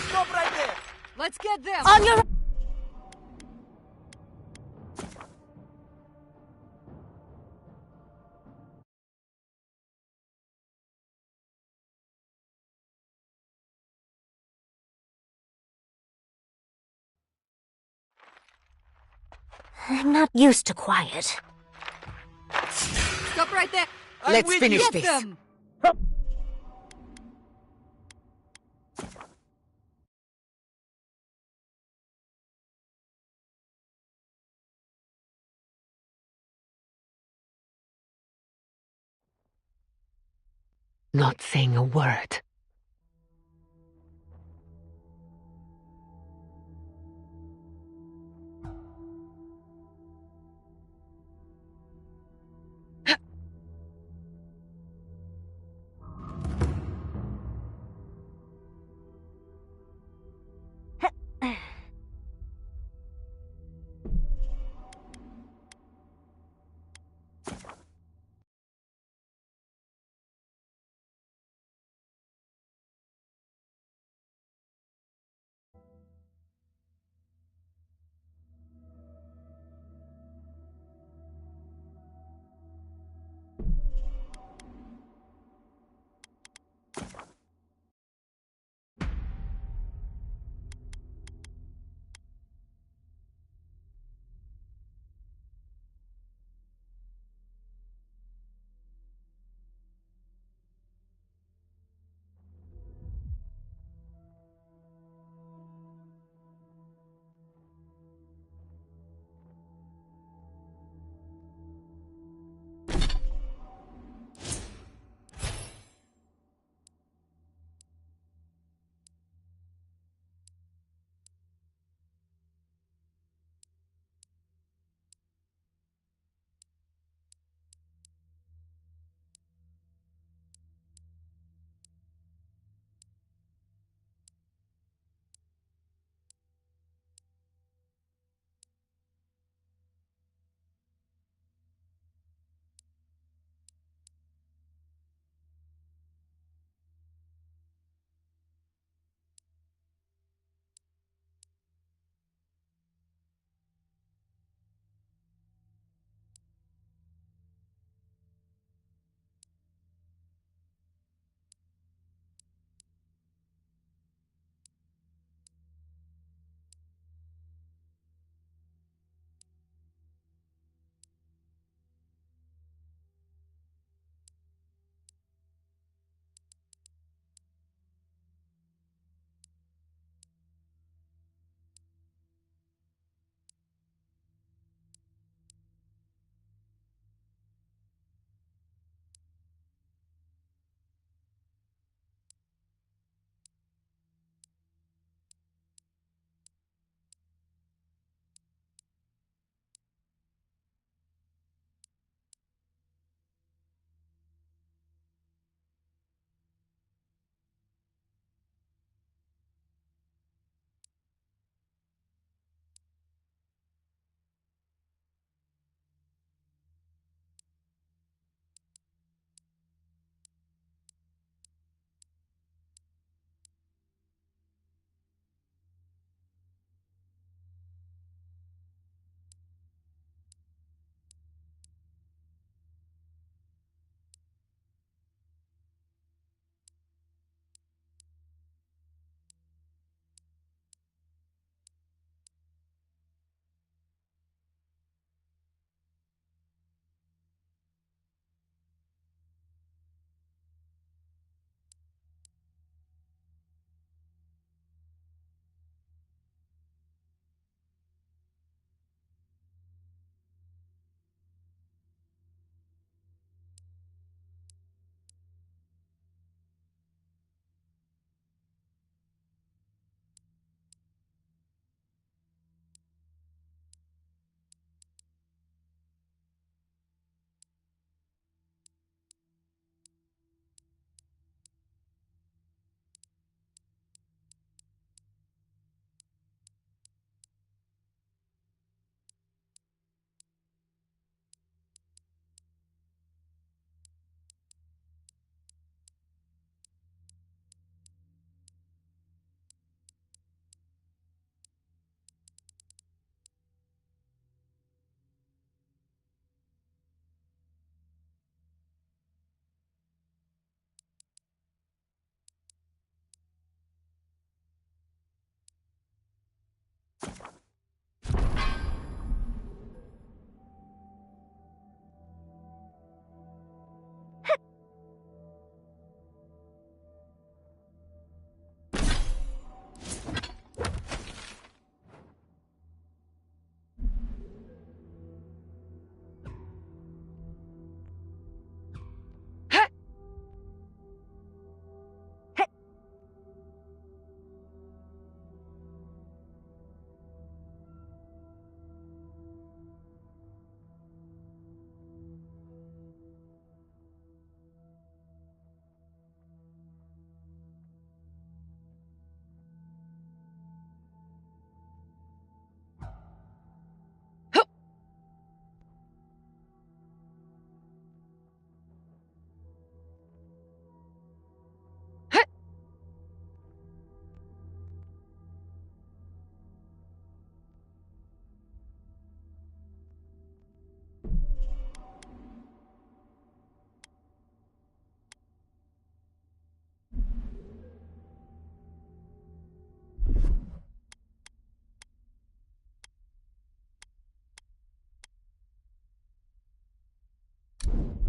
Stop right there! Let's get them! On your... I'm not used to quiet. Stop right there! Let's finish Get this. them! Not saying a word.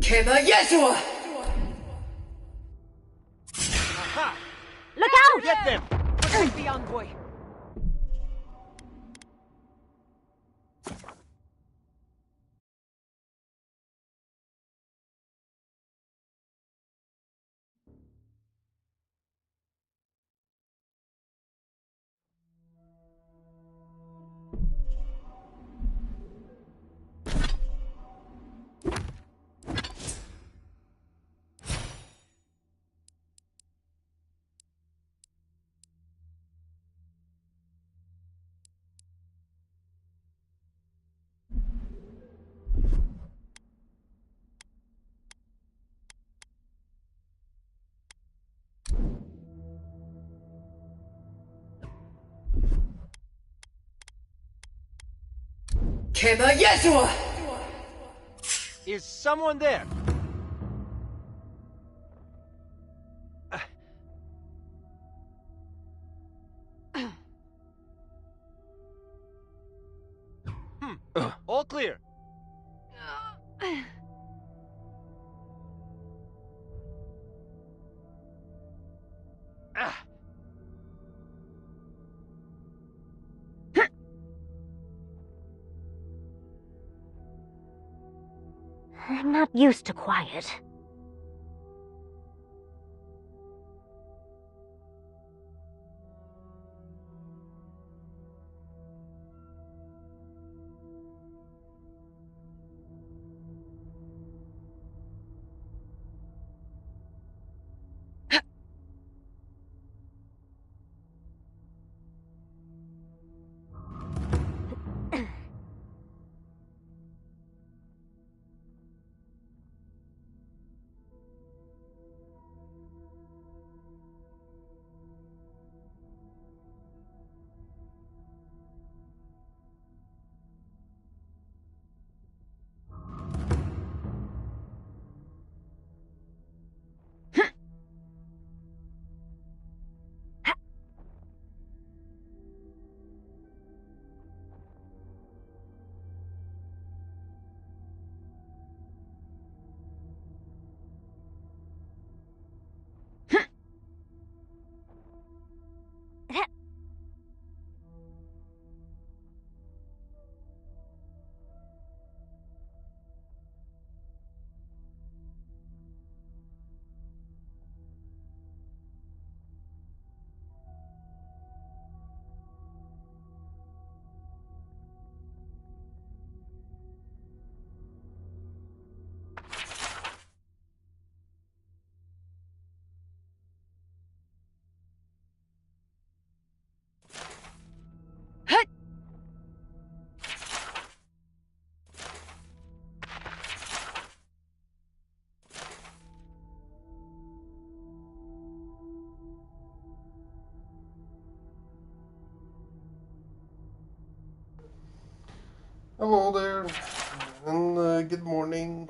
Look out! Get them! Protect the envoy! Is someone there? All clear. I'm not used to quiet. Hello there, and good morning.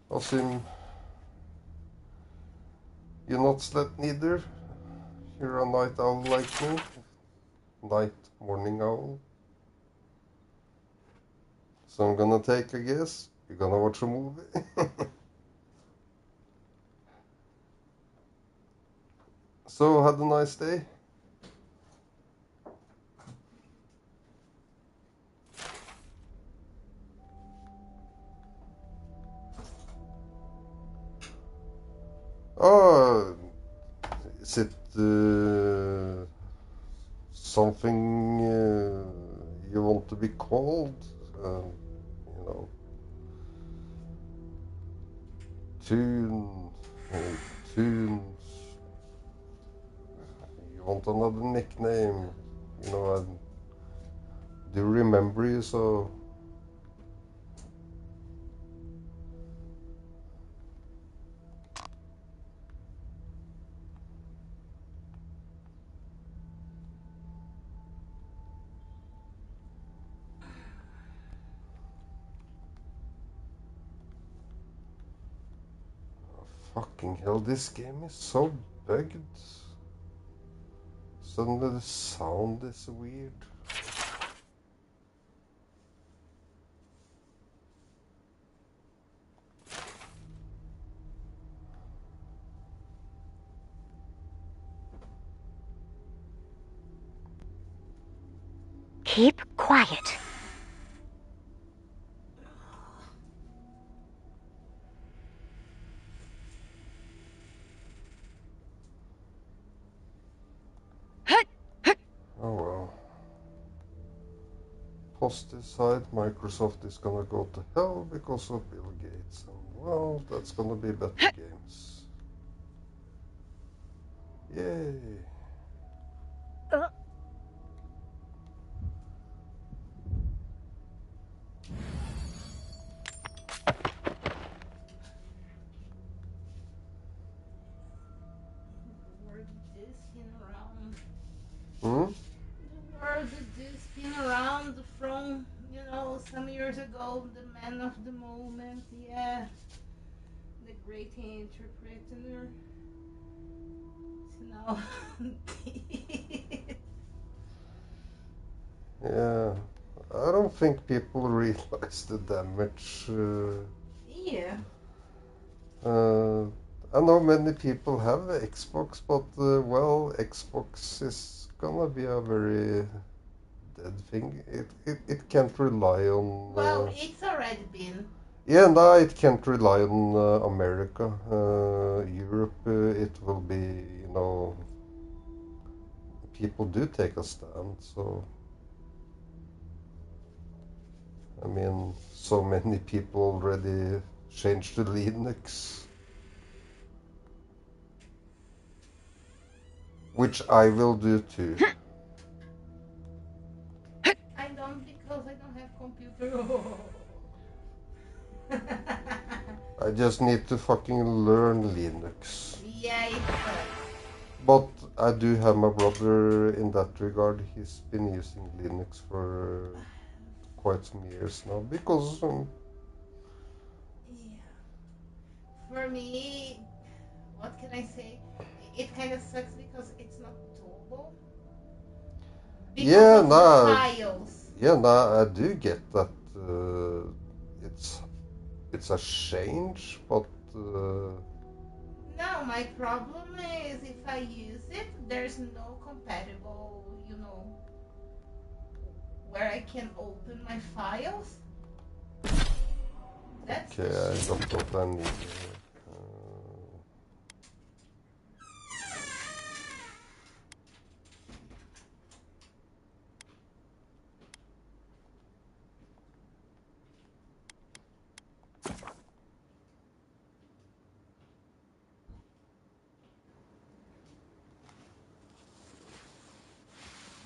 Asim, you're not slept neither? You're a night owl like me? Morning owl? So I'm gonna take a guess. You're gonna watch a movie? So, had a nice day? Oh, is it something you want to be called? You know, tune, tunes. You want another nickname? You know, I do remember you, so fucking hell, this game is so bugged. Suddenly the sound is weird. Keep quiet. Oh well. Positive side, Microsoft is gonna go to hell because of Bill Gates. And well, that's gonna be better games. Yay! Hmm? The word that just been around from, some years ago, the man of the moment, yeah. The great interpreter. So Yeah, I don't think people realize the damage. yeah. I know many people have Xbox, but well, Xbox is gonna be a very dead thing. It can't rely on. Well, it's already been. Yeah, no, it can't rely on America. Europe, it will be, people do take a stand, so. I mean, so many people already changed to Linux. Which I will do too. I don't because I don't have computer. I just need to fucking learn Linux. Yeah, But I do have my brother in that regard. He's been using Linux for quite some years now because yeah. For me, what can I say? It kind of sucks because it's not doable. Because yeah, of nah, the files. yeah, nah, I do get that. It's a change, but. No, my problem is if I use it, there's no compatible, where I can open my files. That's Okay, I got what I need.